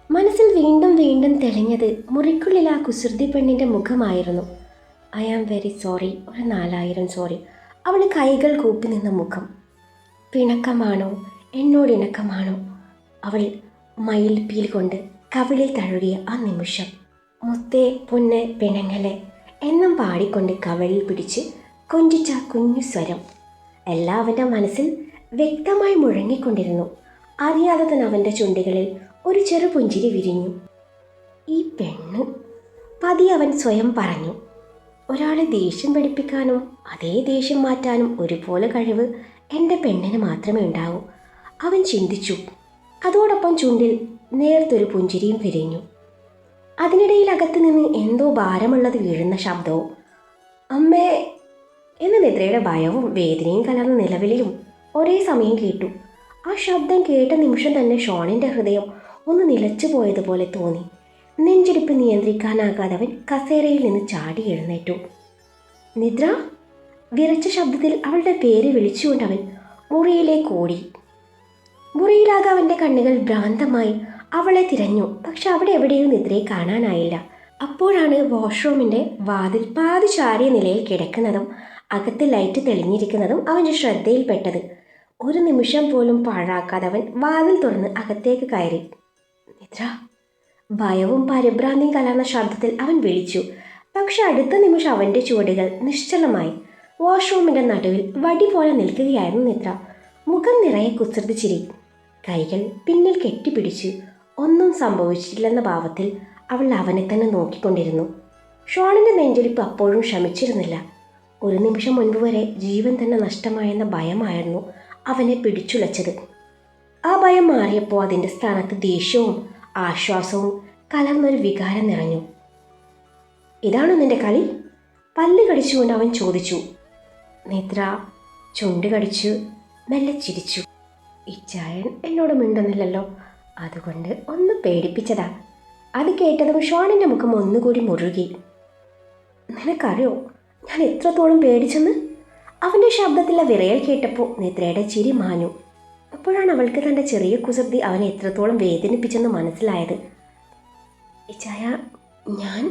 മനസ്സിൽ വീണ്ടും വീണ്ടും തെളിഞ്ഞത് മുറിക്കുള്ളിൽ ആ കുസൃതി പെണ്ണിൻ്റെ മുഖമായിരുന്നു. ഐ ആം വെരി സോറി, ഒരു 4000 സോറി. അവൾ കൈകൾ കൂപ്പി നിന്ന മുഖം. പിണക്കമാണോ എന്നോട് ഇണക്കമാണോ? അവൾ മയിൽപ്പീൽ കൊണ്ട് കവിളിൽ തഴുകിയ ആ നിമിഷം. മുത്തേ പൊന്നെ പിണങ്ങലെ എന്നും പാടിക്കൊണ്ട് കവിളിൽ പിടിച്ച് കൊഞ്ചിച്ച കുഞ്ഞു സ്വരം എല്ലാം അവൻ്റെ മനസ്സിൽ വ്യക്തമായി മുഴങ്ങിക്കൊണ്ടിരുന്നു. അറിയാതെ തന്നെ അവൻ്റെ ചുണ്ടുകളിൽ ഒരു ചെറു പുഞ്ചിരി വിരിഞ്ഞു. ഈ പെണ്ണ്, പതി അവൻ സ്വയം പറഞ്ഞു. ഒരാളെ ദേഷ്യം പഠിപ്പിക്കാനും അതേ ദേഷ്യം മാറ്റാനും ഒരുപോലെ കഴിവ് എൻ്റെ പെണ്ണിന് മാത്രമേ ഉണ്ടാവൂ, അവൻ ചിന്തിച്ചു. അതോടൊപ്പം ചുണ്ടിൽ നേർത്തൊരു പുഞ്ചിരിയും വിരിഞ്ഞു. അതിനിടയിൽ അകത്ത് നിന്ന് എന്തോ ഭാരമുള്ളത് വീഴുന്ന ശബ്ദവും. അമ്മേ എന്ന് നിദ്രയുടെ ഭയവും വേദനയും കലർന്ന നിലവിളിയും ഒരേ സമയം കേട്ടു. ആ ശബ്ദം കേട്ട നിമിഷം തന്നെ ഷോണിൻ്റെ ഹൃദയം ഒന്ന് നിലച്ചു പോയതുപോലെ തോന്നി. നെഞ്ചിടിപ്പ് നിയന്ത്രിക്കാനാകാതെ അവൻ കസേരയിൽ നിന്ന് ചാടി എഴുന്നേറ്റു. നിദ്ര. വിറച്ച ശബ്ദത്തിൽ അവളുടെ പേര് വിളിച്ചുകൊണ്ട് അവൻ മുറിയിലേക്ക് ഓടി. മുറിയിലാകെ അവൻ്റെ കണ്ണുകൾ ഭ്രാന്തമായി അവളെ തിരഞ്ഞു. പക്ഷെ അവിടെ എവിടെയും നിദ്രയെ കാണാനായില്ല. അപ്പോഴാണ് വാഷ്റൂമിൻ്റെ വാതിൽ പാതി ചാരിയ നിലയിൽ കിടക്കുന്നതും അകത്ത് ലൈറ്റ് തെളിഞ്ഞിരിക്കുന്നതും അവൻ്റെ ശ്രദ്ധയിൽപ്പെട്ടത്. ഒരു നിമിഷം പോലും പാഴാക്കാതെ അവൻ വാതിൽ തുറന്ന് അകത്തേക്ക് കയറി. നിദ്ര. ഭയവും പരിഭ്രാന്തിയും കലർന്ന ശബ്ദത്തിൽ അവൻ വിളിച്ചു. പക്ഷെ അടുത്ത നിമിഷം അവൻ്റെ ചുവടുകൾ നിശ്ചലമായി. വാഷ്റൂമിൻ്റെ നടുവിൽ വടി പോലെ നിൽക്കുകയായിരുന്നു നിദ്ര. മുഖം നിറയെ കുസൃതി ചിരി. കൈകൾ പിന്നിൽ കെട്ടിപ്പിടിച്ചു. ഒന്നും സംഭവിച്ചിട്ടില്ലെന്ന ഭാവത്തിൽ അവൾ അവനെ തന്നെ നോക്കിക്കൊണ്ടിരുന്നു. ഷോണിൻ്റെ നെഞ്ചിടിപ്പ് അപ്പോഴും ശമിച്ചിരുന്നില്ല. ഒരു നിമിഷം മുൻപ് വരെ ജീവൻ തന്നെ നഷ്ടമായെന്ന ഭയമായിരുന്നു അവനെ പിടിച്ചുലച്ചത്. ആ ഭയം മാറിയപ്പോൾ അതിൻ്റെ സ്ഥാനത്ത് ദേഷ്യവും ആശ്വാസവും കലർന്നൊരു വികാരം നിറഞ്ഞു. ഇതാണോ നിന്റെ കളി? പല്ല് കടിച്ചുകൊണ്ട് അവൻ ചോദിച്ചു. നിദ്ര ചുണ്ട് കടിച്ചു മെല്ലെ ചിരിച്ചു. ഇച്ചായൻ എന്നോട് മിണ്ടുന്നില്ലല്ലോ, അതുകൊണ്ട് ഒന്ന് പേടിപ്പിച്ചതാ. അത് കേട്ടതും ഷോണിൻ്റെ മുഖം ഒന്നുകൂടി മുറുകി. നിനക്കറിയോ ഞാൻ എത്രത്തോളം പേടിച്ചെന്ന്? അവൻ്റെ ശബ്ദത്തിലെ വിറയൽ കേട്ടപ്പോൾ നിദ്രയുടെ ചിരി മാഞ്ഞു. അപ്പോഴാണ് അവൾക്ക് തൻ്റെ ചെറിയ കുസൃതി അവനെ എത്രത്തോളം വേദനിപ്പിച്ചെന്ന് മനസ്സിലായത്. ഇച്ചായ ഞാൻ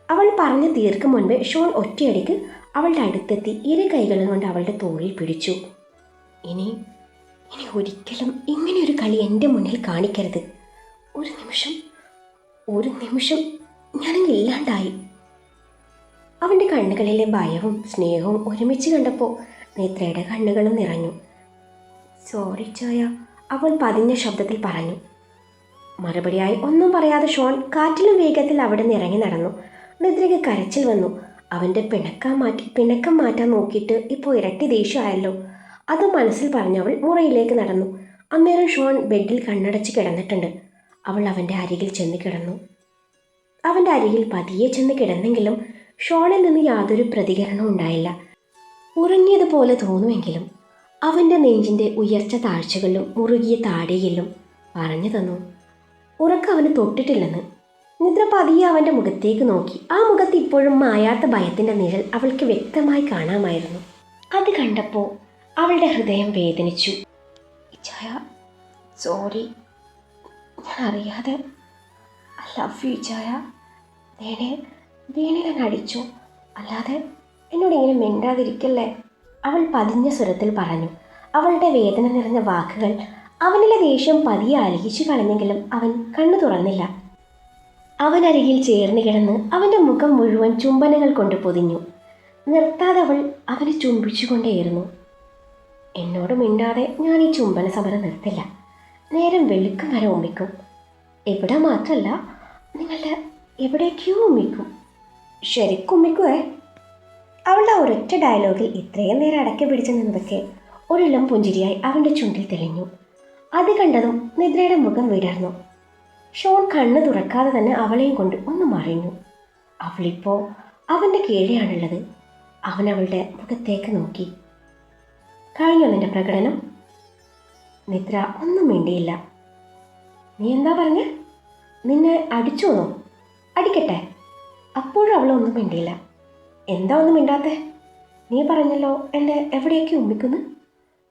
അവൾ പറഞ്ഞു തീർക്കും മുൻപേ ഷോൺ ഒറ്റയടിക്ക് അവളുടെ അടുത്തെത്തി ഇരു കൈകളും കൊണ്ട് അവളുടെ തോളിൽ പിടിച്ചു. ഇനി ഇനി ഒരിക്കലും ഇങ്ങനെയൊരു കളി എൻ്റെ മുന്നിൽ കാണിക്കരുത്. ഒരു നിമിഷം ഞാനങ്ങ് ഇല്ലാണ്ടായി. അവൻ്റെ കണ്ണുകളിലെ ഭയവും സ്നേഹവും ഒരുമിച്ച് കണ്ടപ്പോൾ നേത്രയുടെ കണ്ണുകളും നിറഞ്ഞു. സോറി ചായ, അവൾ പതിഞ്ഞ ശബ്ദത്തിൽ പറഞ്ഞു. മറുപടിയായി ഒന്നും പറയാതെ ഷോൺ കാറ്റിലും വേഗത്തിൽ അവിടെ നിന്ന് ഇറങ്ങി നടന്നു. നിദ്രയ്ക്ക് കരച്ചിൽ വന്നു. അവൻ്റെ പിണക്കം മാറ്റാൻ നോക്കിയിട്ട് ഇപ്പോൾ ഇരട്ടി ദേഷ്യമായല്ലോ. അത് മനസ്സിൽ പറഞ്ഞവൾ മുറിയിലേക്ക് നടന്നു. അന്നേരം ഷോൺ ബെഡിൽ കണ്ണടച്ച് കിടന്നിട്ടുണ്ട്. അവൾ അവൻ്റെ അരികിൽ ചെന്ന് കിടന്നു. അവൻ്റെ അരികിൽ പതിയെ ചെന്ന് കിടന്നെങ്കിലും ഷോണിൽ നിന്ന് യാതൊരു പ്രതികരണവും ഉണ്ടായില്ല. ഉറങ്ങിയതുപോലെ തോന്നുമെങ്കിലും അവൻ്റെ നെഞ്ചിൻ്റെ ഉയർച്ച താഴ്ചകളിലും മുറുകിയ താടിയിലും പറഞ്ഞു തന്നു ഉറക്കം അവന് തൊട്ടിട്ടില്ലെന്ന്. നിദ്ര പതിയെ അവൻ്റെ മുഖത്തേക്ക് നോക്കി. ആ മുഖത്ത് ഇപ്പോഴും മായാത്ത ഭയത്തിൻ്റെ നിഴൽ അവൾക്ക് വ്യക്തമായി കാണാമായിരുന്നു. അത് കണ്ടപ്പോൾ അവളുടെ ഹൃദയം വേദനിച്ചു. ഇച്ചായ, സോറി, ഞാൻ അറിയാതെ. ഐ ലവ് യു ഇച്ചായ. വീണെ ഞാൻ അടിച്ചു, അല്ലാതെ എന്നോട് ഇങ്ങനെ മിണ്ടാതിരിക്കല്ലേ, അവൾ പതിഞ്ഞ സ്വരത്തിൽ പറഞ്ഞു. അവളുടെ വേദന നിറഞ്ഞ വാക്കുകൾ അവനിലെ ദേഷ്യം പതിയെ അലിയിച്ചു കളഞ്ഞെങ്കിലും അവൻ കണ്ണു തുറന്നില്ല. അവനരികിൽ ചേർന്ന് കിടന്ന് അവൻ്റെ മുഖം മുഴുവൻ ചുംബനങ്ങൾ കൊണ്ട് പൊതിഞ്ഞു. നിർത്താതെ അവൾ അവനെ ചുംബിച്ചുകൊണ്ടേയിരുന്നു. എന്നോട് മിണ്ടാതെ ഞാൻ ഈ ചുംബന സമരം നിർത്തില്ല. നേരം വെളുക്കും വരെ ഉമ്മിക്കും. എവിടെ മാത്രമല്ല, നിങ്ങളുടെ എവിടേക്കോ ഉമ്മിക്കും. ശരിക്കും ഉമ്മിക്കുവേ. അവളുടെ ഒരൊറ്റ ഡയലോഗിൽ ഇത്രയും നേരം അടക്കി പിടിച്ചു നിന്നതൊക്കെ ഒരിളം പുഞ്ചിരിയായി അവൻ്റെ ചുണ്ടിൽ തെളിഞ്ഞു. അത് കണ്ടതും നിദ്രയുടെ മുഖം വിടർന്നു. ഷോൺ കണ്ണ് തുറക്കാതെ തന്നെ അവളെയും കൊണ്ട് ഒന്ന് മറിഞ്ഞു. അവളിപ്പോൾ അവൻ്റെ കീഴെയാണുള്ളത്. അവൻ അവളുടെ മുഖത്തേക്ക് നോക്കി. കഴിഞ്ഞോ നിന്റെ പ്രകടനം? നിദ്ര ഒന്നും മിണ്ടിയില്ല. നീ എന്താ പറഞ്ഞേ? നിന്നെ അടിച്ചോന്നോ? അടിക്കട്ടെ. അപ്പോഴും അവളൊന്നും മിണ്ടിയില്ല. എന്താ ഒന്നും മിണ്ടാത്തേ? നീ പറഞ്ഞല്ലോ എന്നെ എവിടെയൊക്കെ ഉമ്മിക്കുന്നു.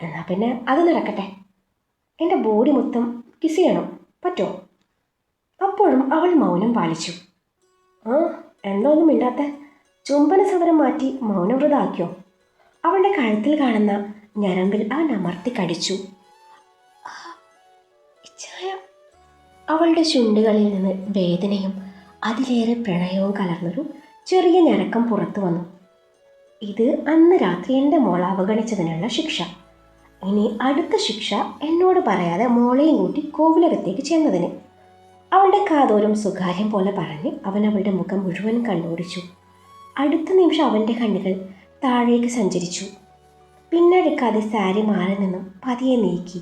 എന്നാൽ പിന്നെ അത് നടക്കട്ടെ. എൻ്റെ ബോഡി മൊത്തം കിസ് ചെയ്യണം, പറ്റുമോ? അപ്പോഴും അവൾ മൗനം പാലിച്ചു. ആ, എന്താ ഒന്നും മിണ്ടാത്തേ? ചുംബന സമരം മാറ്റി മൗനവ്രതാക്കിയോ? അവളുടെ കഴുത്തിൽ കാണുന്ന ഞരമ്പിൽ അവൻ അമർത്തി കടിച്ചു. അവളുടെ ചുണ്ടുകളിൽ നിന്ന് വേദനയും അതിലേറെ പ്രണയവും കലർന്നൊരു ചെറിയ ഞരക്കം പുറത്തു വന്നു. ഇത് അന്ന് രാത്രി എൻ്റെ മോൾ അവഗണിച്ചതിനുള്ള ശിക്ഷ. ഇനി അടുത്ത ശിക്ഷ എന്നോട് പറയാതെ മോളെയും കൂട്ടി കോവിലകത്തേക്ക് ചെന്നതിന്. അവളുടെ കാതോരം സ്വകാര്യം പോലെ പറഞ്ഞ് അവൻ അവളുടെ മുഖം മുഴുവൻ കണ്ണോടിച്ചു. അടുത്ത നിമിഷം അവൻ്റെ കണ്ണുകൾ താഴേക്ക് സഞ്ചരിച്ചു. പിന്നടുക്കാതെ സാരി മാറി നിന്നും പതിയെ നീക്കി.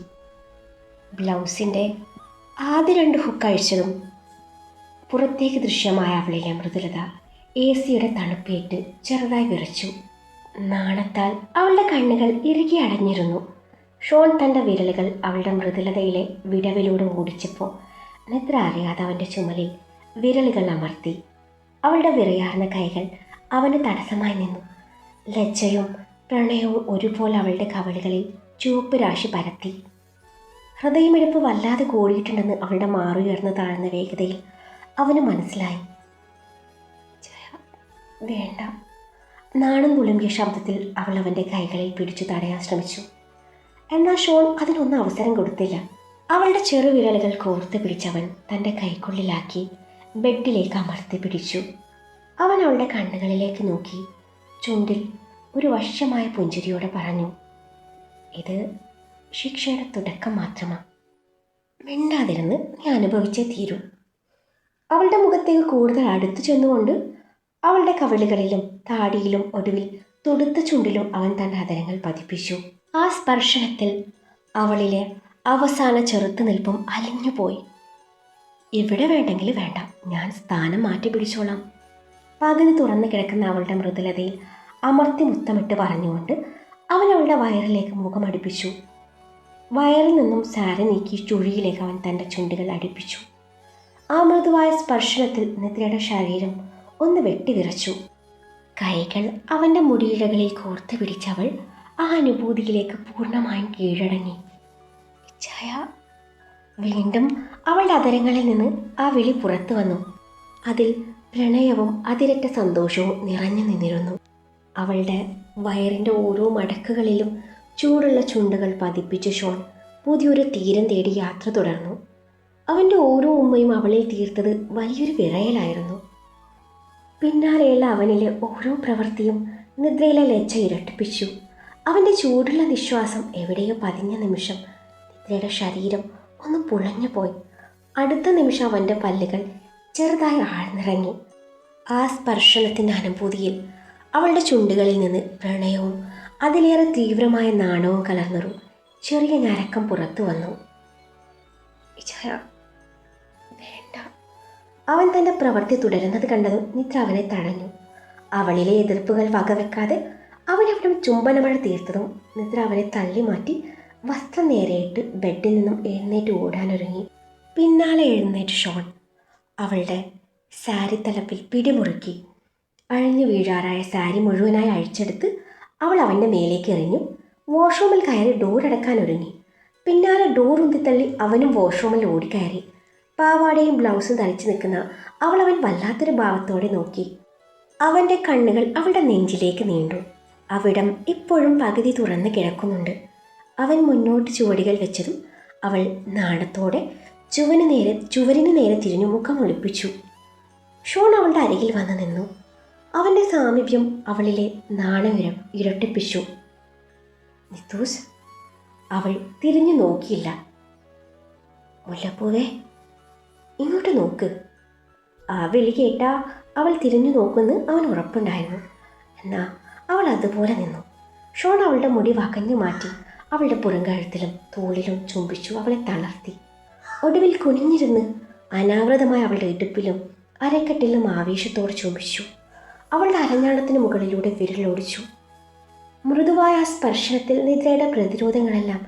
ബ്ലൗസിൻ്റെ ആദ്യ 2 ഹുക്ക് അഴിച്ചതും പുറത്തേക്ക് ദൃശ്യമായ അവളിലെ മൃദുലത AC-യുടെ തണുപ്പേറ്റ് ചെറുതായി വിറച്ചു. നാണത്താൽ അവളുടെ കണ്ണുകൾ ഇറുകി അടഞ്ഞിരുന്നു. ഷോൺ തൻ്റെ വിരലുകൾ അവളുടെ മൃദുലതയിലെ വിടവിലൂടെ ഓടിച്ചപ്പോൾ നിദ്ര അറിയാതെ അവൻ്റെ ചുമലിൽ വിരലുകൾ അമർത്തി. അവളുടെ വിറയാർന്ന കൈകൾ അവന് തടസ്സമായി നിന്നു. ലജ്ജയും പ്രണയവും ഒരുപോലെ അവളുടെ കവളുകളിൽ ചുവപ്പ് രാശി പരത്തി. ഹൃദയമിടിപ്പ് വല്ലാതെ കൂടിയിട്ടുണ്ടെന്ന് അവളുടെ മാറുയർന്ന് താഴ്ന്ന വേഗതയിൽ അവന് മനസ്സിലായി. വേണ്ട. നാണം തുളുമ്പിയ ശബ്ദത്തിൽ അവൾ അവൻ്റെ കൈകളിൽ പിടിച്ചു തടയാൻ ശ്രമിച്ചു. എന്നാൽ ഷോൺ അതിനൊന്നും അവസരം കൊടുത്തില്ല. അവളുടെ ചെറുവിരലുകൾ കോർത്ത് പിടിച്ചവൻ തൻ്റെ കൈക്കുള്ളിലാക്കി ബെഡിലേക്ക് അമർത്തി പിടിച്ചു. അവൻ അവളുടെ കണ്ണുകളിലേക്ക് നോക്കി ചുണ്ടിൽ ഒരു വശ്യമായ പുഞ്ചിരിയോടെ പറഞ്ഞു, ഇത് ശിക്ഷയുടെ തുടക്കം മാത്രമാണ്. മിണ്ടാതിരുന്ന് നീ അനുഭവിച്ചേ തീരൂ. അവളുടെ മുഖത്തേക്ക് കൂടുതൽ അടുത്തു ചെന്നുകൊണ്ട് അവളുടെ കവിളുകളിലും താടിയിലും ഒടുവിൽ തുടുത്ത ചുണ്ടിലും അവൻ തൻ്റെ അതരങ്ങൾ പതിപ്പിച്ചു. ആ സ്പർശനത്തിൽ അവളിലെ അവസാന ചെറുത്തുനിൽപ്പും അലിഞ്ഞുപോയി. ഇവിടെ വേണ്ടെങ്കിൽ വേണ്ട, ഞാൻ സ്ഥാനം മാറ്റി പിടിച്ചോളാം. പകുതി തുറന്നു കിടക്കുന്ന അവളുടെ മൃദുലതയിൽ അമർത്തി മുത്തമിട്ട് പറഞ്ഞുകൊണ്ട് അവൻ അവളുടെ വയറിലേക്ക് മുഖം അടുപ്പിച്ചു. വയറിൽ നിന്നും സാരി നീക്കി ചുഴിയിലേക്ക് അവൻ തൻ്റെ ചുണ്ടുകൾ അടുപ്പിച്ചു. ആ മൃദുവായ സ്പർശനത്തിൽ നിദ്രയുടെ ശരീരം ഒന്ന് വെട്ടിവിറച്ചു. കൈകൾ അവൻ്റെ മുടിയിഴകളിൽ കോർത്ത് പിടിച്ചവൾ ആ അനുഭൂതിയിലേക്ക് പൂർണ്ണമായും കീഴടങ്ങി. ചായ. വീണ്ടും അവളുടെ അതരങ്ങളിൽ നിന്ന് ആ വിളി പുറത്തു വന്നു. അതിൽ പ്രണയവും അതിരറ്റ സന്തോഷവും നിറഞ്ഞു നിന്നിരുന്നു. അവളുടെ വയറിൻ്റെ ഓരോ മടക്കുകളിലും ചൂടുള്ള ചുണ്ടുകൾ പതിപ്പിച്ച് ഷോൺ പുതിയൊരു തീരം തേടി യാത്ര തുടർന്നു. അവൻ്റെ ഓരോ ഉമ്മയും അവളിൽ തീർത്തത് വലിയൊരു വിറയലായിരുന്നു. പിന്നാലെയുള്ള അവനിലെ ഓരോ പ്രവൃത്തിയും നിദ്രയിലെ ലജ്ജ ഇരട്ടിപ്പിച്ചു. അവൻ്റെ ചൂടുള്ള നിശ്വാസം എവിടെയോ പതിഞ്ഞ നിമിഷം നിദ്രയുടെ ശരീരം ഒന്ന് പുളഞ്ഞു പോയി. അടുത്ത നിമിഷം അവൻ്റെ പല്ലുകൾ ചെറുതായി ആഴ്ന്നിറങ്ങി. ആ സ്പർശനത്തിൻ്റെ അനുഭൂതിയിൽ അവളുടെ ചുണ്ടുകളിൽ നിന്ന് പ്രണയവും അതിലേറെ തീവ്രമായ നാണവും കലർന്നൊരു ചെറിയ ഞരക്കം പുറത്തു വന്നു. വേണ്ട. അവൻ തൻ്റെ പ്രവൃത്തി തുടരുന്നത് കണ്ടതും നിദ്ര അവനെ തഴഞ്ഞു. അവളിലെ എതിർപ്പുകൾ വകവെക്കാതെ അവനവിടെ ചുംബനമഴ തീർത്തതും നിദ്ര അവനെ തള്ളി മാറ്റി വസ്ത്രം നേരെയിട്ട് ബെഡിൽ നിന്നും എഴുന്നേറ്റ് ഓടാനൊരുങ്ങി. പിന്നാലെ എഴുന്നേറ്റ് ഷോൺ അവളുടെ സാരി തലപ്പിൽ പിടിമുറുക്കി. അഴിഞ്ഞു വീഴാറായ സാരി മുഴുവനായി അഴിച്ചെടുത്ത് അവൾ അവൻ്റെ മേലേക്ക് എറിഞ്ഞു. വാഷ്റൂമിൽ കയറി ഡോർ അടക്കാൻ ഒരുങ്ങി. പിന്നാലെ ഡോർ ഉന്തിത്തള്ളി അവനും വാഷ്റൂമിൽ ഓടിക്കയറി. പാവാടയും ബ്ലൗസും ധരിച്ചു നിൽക്കുന്ന അവൻ വല്ലാത്തൊരു ഭാവത്തോടെ നോക്കി. അവൻ്റെ കണ്ണുകൾ അവളുടെ നെഞ്ചിലേക്ക് നീണ്ടു. അവിടം ഇപ്പോഴും പകുതി തുറന്ന് കിടക്കുന്നുണ്ട്. അവൻ മുന്നോട്ട് ചുവടുകൾ വെച്ചതും അവൾ നാണത്തോടെ ചുവരിന് നേരെ തിരിഞ്ഞു മുഖം ഒളിപ്പിച്ചു. ഷോൺ അവളുടെ അരികിൽ വന്ന് നിന്നു. അവൻ്റെ സാമീപ്യം അവളിലെ നാണവിരം ഇരട്ടിപ്പിച്ചു. നിത്തൂസ്. അവൾ തിരിഞ്ഞു നോക്കിയില്ല. മുല്ലപ്പൂവേ, ഇങ്ങോട്ട് നോക്ക്. ആ വിളി കേട്ടാ അവൾ തിരിഞ്ഞു നോക്കുമെന്ന് അവൻ ഉറപ്പുണ്ടായിരുന്നു. എന്നാൽ അവൾ അതുപോലെ നിന്നു. ഷോൺ അവളുടെ മുടി വകഞ്ഞു മാറ്റി അവളുടെ പുറംകഴുത്തിലും തോളിലും ചുംബിച്ചു അവളെ തളർത്തി. ഒടുവിൽ കുനിഞ്ഞിരുന്ന് അനാവൃതമായ അവളുടെ ഇടുപ്പിലും അരക്കെട്ടിലും ആവേശത്തോടെ ചുംബിച്ചു. അവളുടെ അരഞ്ഞാണത്തിന് മുകളിലൂടെ വിരലോടിച്ചു. മൃദുവായ ആ സ്പർശനത്തിൽ നിദ്രയുടെ പ്രതിരോധങ്ങളെല്ലാം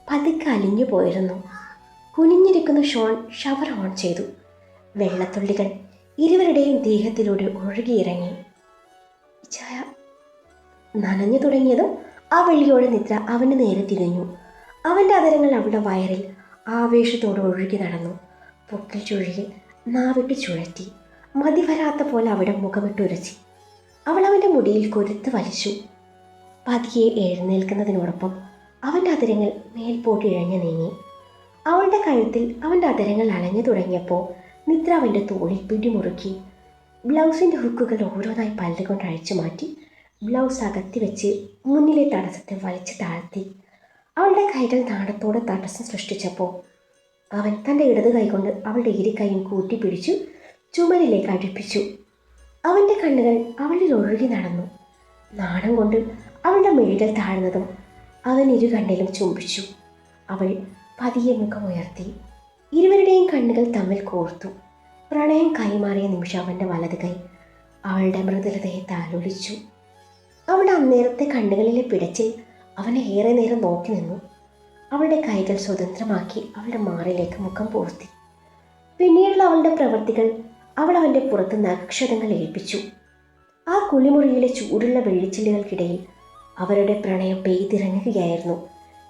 പതുക്കെ അലിഞ്ഞു പോയിരുന്നു. കുനിഞ്ഞിരിക്കുന്ന ഷോൺ ഷവർ ഓൺ ചെയ്തു. വെള്ളത്തുള്ളികൾ ഇരുവരുടെയും ദേഹത്തിലൂടെ ഒഴുകിയിറങ്ങി. ചായ നനഞ്ഞു തുടങ്ങിയതും ആ വെള്ളിയോടെ നിദ്ര അവന് നേരെ തിരിഞ്ഞു. അവൻ്റെ അതരങ്ങൾ അവളുടെ വയറിൽ ആവേശത്തോടെ ഒഴുകി നടന്നു. പൊക്കിൽ ചുഴുകി നാവിട്ട് ചുഴറ്റി മതി വരാത്ത പോലെ അവിടെ മുഖമിട്ടുരച്ചി. അവൾ അവൻ്റെ മുടിയിൽ കൊരുത്ത് വലിച്ചു. പതിയെ എഴുന്നേൽക്കുന്നതിനോടൊപ്പം അവൻ്റെ അതരങ്ങൾ മേൽപോട്ട് ഇഴഞ്ഞു നീങ്ങി. അവളുടെ കഴുത്തിൽ അവൻ്റെ അതരങ്ങൾ അലഞ്ഞു തുടങ്ങിയപ്പോൾ നിദ്ര അവൻ്റെ തോളിൽ പിടിമുറുക്കി. ബ്ലൗസിൻ്റെ ഹുക്കുകൾ ഓരോന്നായി പല്ലുകൊണ്ട് അഴിച്ചു മാറ്റി ബ്ലൗസ് അകത്തി വെച്ച് മുന്നിലെ തടസ്സത്തെ വലിച്ചു താഴ്ത്തി. അവളുടെ കൈകൾ നാണത്തോടെ തടസ്സം സൃഷ്ടിച്ചപ്പോൾ അവൻ തൻ്റെ ഇടത് കൈകൊണ്ട് അവളുടെ ഇരു കൈയും കൂട്ടിപ്പിടിച്ചു ചുമരിലേക്ക് അടുപ്പിച്ചു. അവൻ്റെ കണ്ണുകൾ അവളിൽ ഒഴുകി നടന്നു. നാണം കൊണ്ട് അവളുടെ മിഴികൾ താഴ്ന്നതും അവൻ ഇരു കണ്ണിലും ചുംബിച്ചു. അവൾ പതിയെ മുഖമുയർത്തി. ഇരുവരുടെയും കണ്ണുകൾ തമ്മിൽ കോർത്തു. പ്രണയം കൈമാറിയ നിമിഷം അവൻ്റെ വലത് കൈ അവളുടെ മൃദുലതയെ താലോലിച്ചു. അവളുടെ അന്നേരത്തെ കണ്ണുകളിലെ പിടച്ചിൽ അവനെ ഏറെ നേരം നോക്കി നിന്നു. അവളുടെ കൈകൾ സ്വതന്ത്രമാക്കി അവളുടെ മാറിലേക്ക് മുഖം പോർത്തി. പിന്നീടുള്ള അവളുടെ പ്രവൃത്തികൾ അവൾ അവൻ്റെ പുറത്ത് നക്ഷതങ്ങൾ ഏൽപ്പിച്ചു. ആ കുളിമുറിയിലെ ചൂടുള്ള വെള്ളിച്ചില്ലുകൾക്കിടയിൽ അവരുടെ പ്രണയം പെയ്തിറങ്ങുകയായിരുന്നു.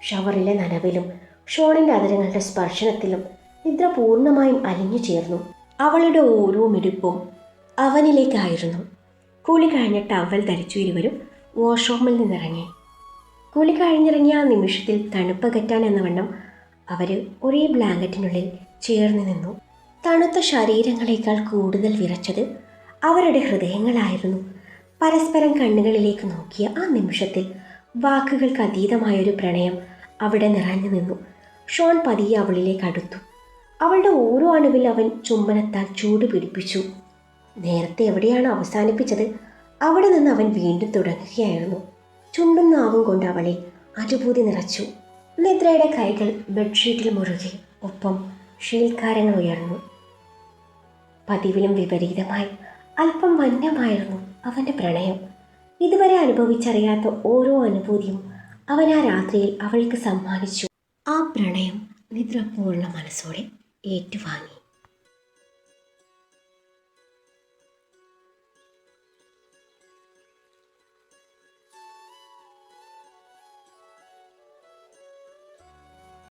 ഷവറിലെ നനവിലും ഷോണിൻ്റെ അതരങ്ങളുടെ സ്പർശനത്തിലും നിദ്ര പൂർണ്ണമായും അലിഞ്ഞു ചേർന്നു. അവളുടെ ഓരോ മിടുപ്പും അവനിലേക്കായിരുന്നു. കുളി കഴിഞ്ഞ ടവൽ ധരിച്ചു ഇരുവരും വാഷ്റൂമിൽ നിന്നിറങ്ങി. കുളി കഴിഞ്ഞിറങ്ങിയ ആ നിമിഷത്തിൽ തണുപ്പകറ്റാൻ എന്ന വണ്ണം അവർ ഒരേ ബ്ലാങ്കറ്റിനുള്ളിൽ ചേർന്ന് നിന്നു. തണുത്ത ശരീരങ്ങളേക്കാൾ കൂടുതൽ വിറച്ചത് അവരുടെ ഹൃദയങ്ങളായിരുന്നു. പരസ്പരം കണ്ണുകളിലേക്ക് നോക്കിയ ആ നിമിഷത്തിൽ വാക്കുകൾക്ക് അതീതമായൊരു പ്രണയം അവിടെ നിറഞ്ഞു നിന്നു. ഷോൺ പതിയെ അവളിലേക്ക് അടുത്തു. അവളുടെ ഓരോ അണുവിൽ അവൻ ചുംബനത്താൽ ചൂട് പിടിപ്പിച്ചു. നേരത്തെ എവിടെയാണ് അവസാനിപ്പിച്ചത് അവിടെ നിന്ന് അവൻ വീണ്ടും തുടങ്ങുകയായിരുന്നു. ചുണ്ടും നാവും കൊണ്ട് അവളിൽ അനുഭൂതി നിറച്ചു. നിദ്രയുടെ കൈകൾ ബെഡ്ഷീറ്റിൽ മുറുകി. ഒപ്പം ഷീൽക്കാരങ്ങൾ ഉയർന്നു. പതിവിലും വിപരീതമായി അല്പം വന്യമായിരുന്നു അവൻ്റെ പ്രണയം. ഇതുവരെ അനുഭവിച്ചറിയാത്ത ഓരോ അനുഭൂതിയും അവൻ ആ രാത്രിയിൽ അവൾക്ക് സമ്മാനിച്ചു. ആ പ്രണയം നിദ്ര പൂർണ്ണ മനസ്സോടെ ഏറ്റുവാങ്ങി.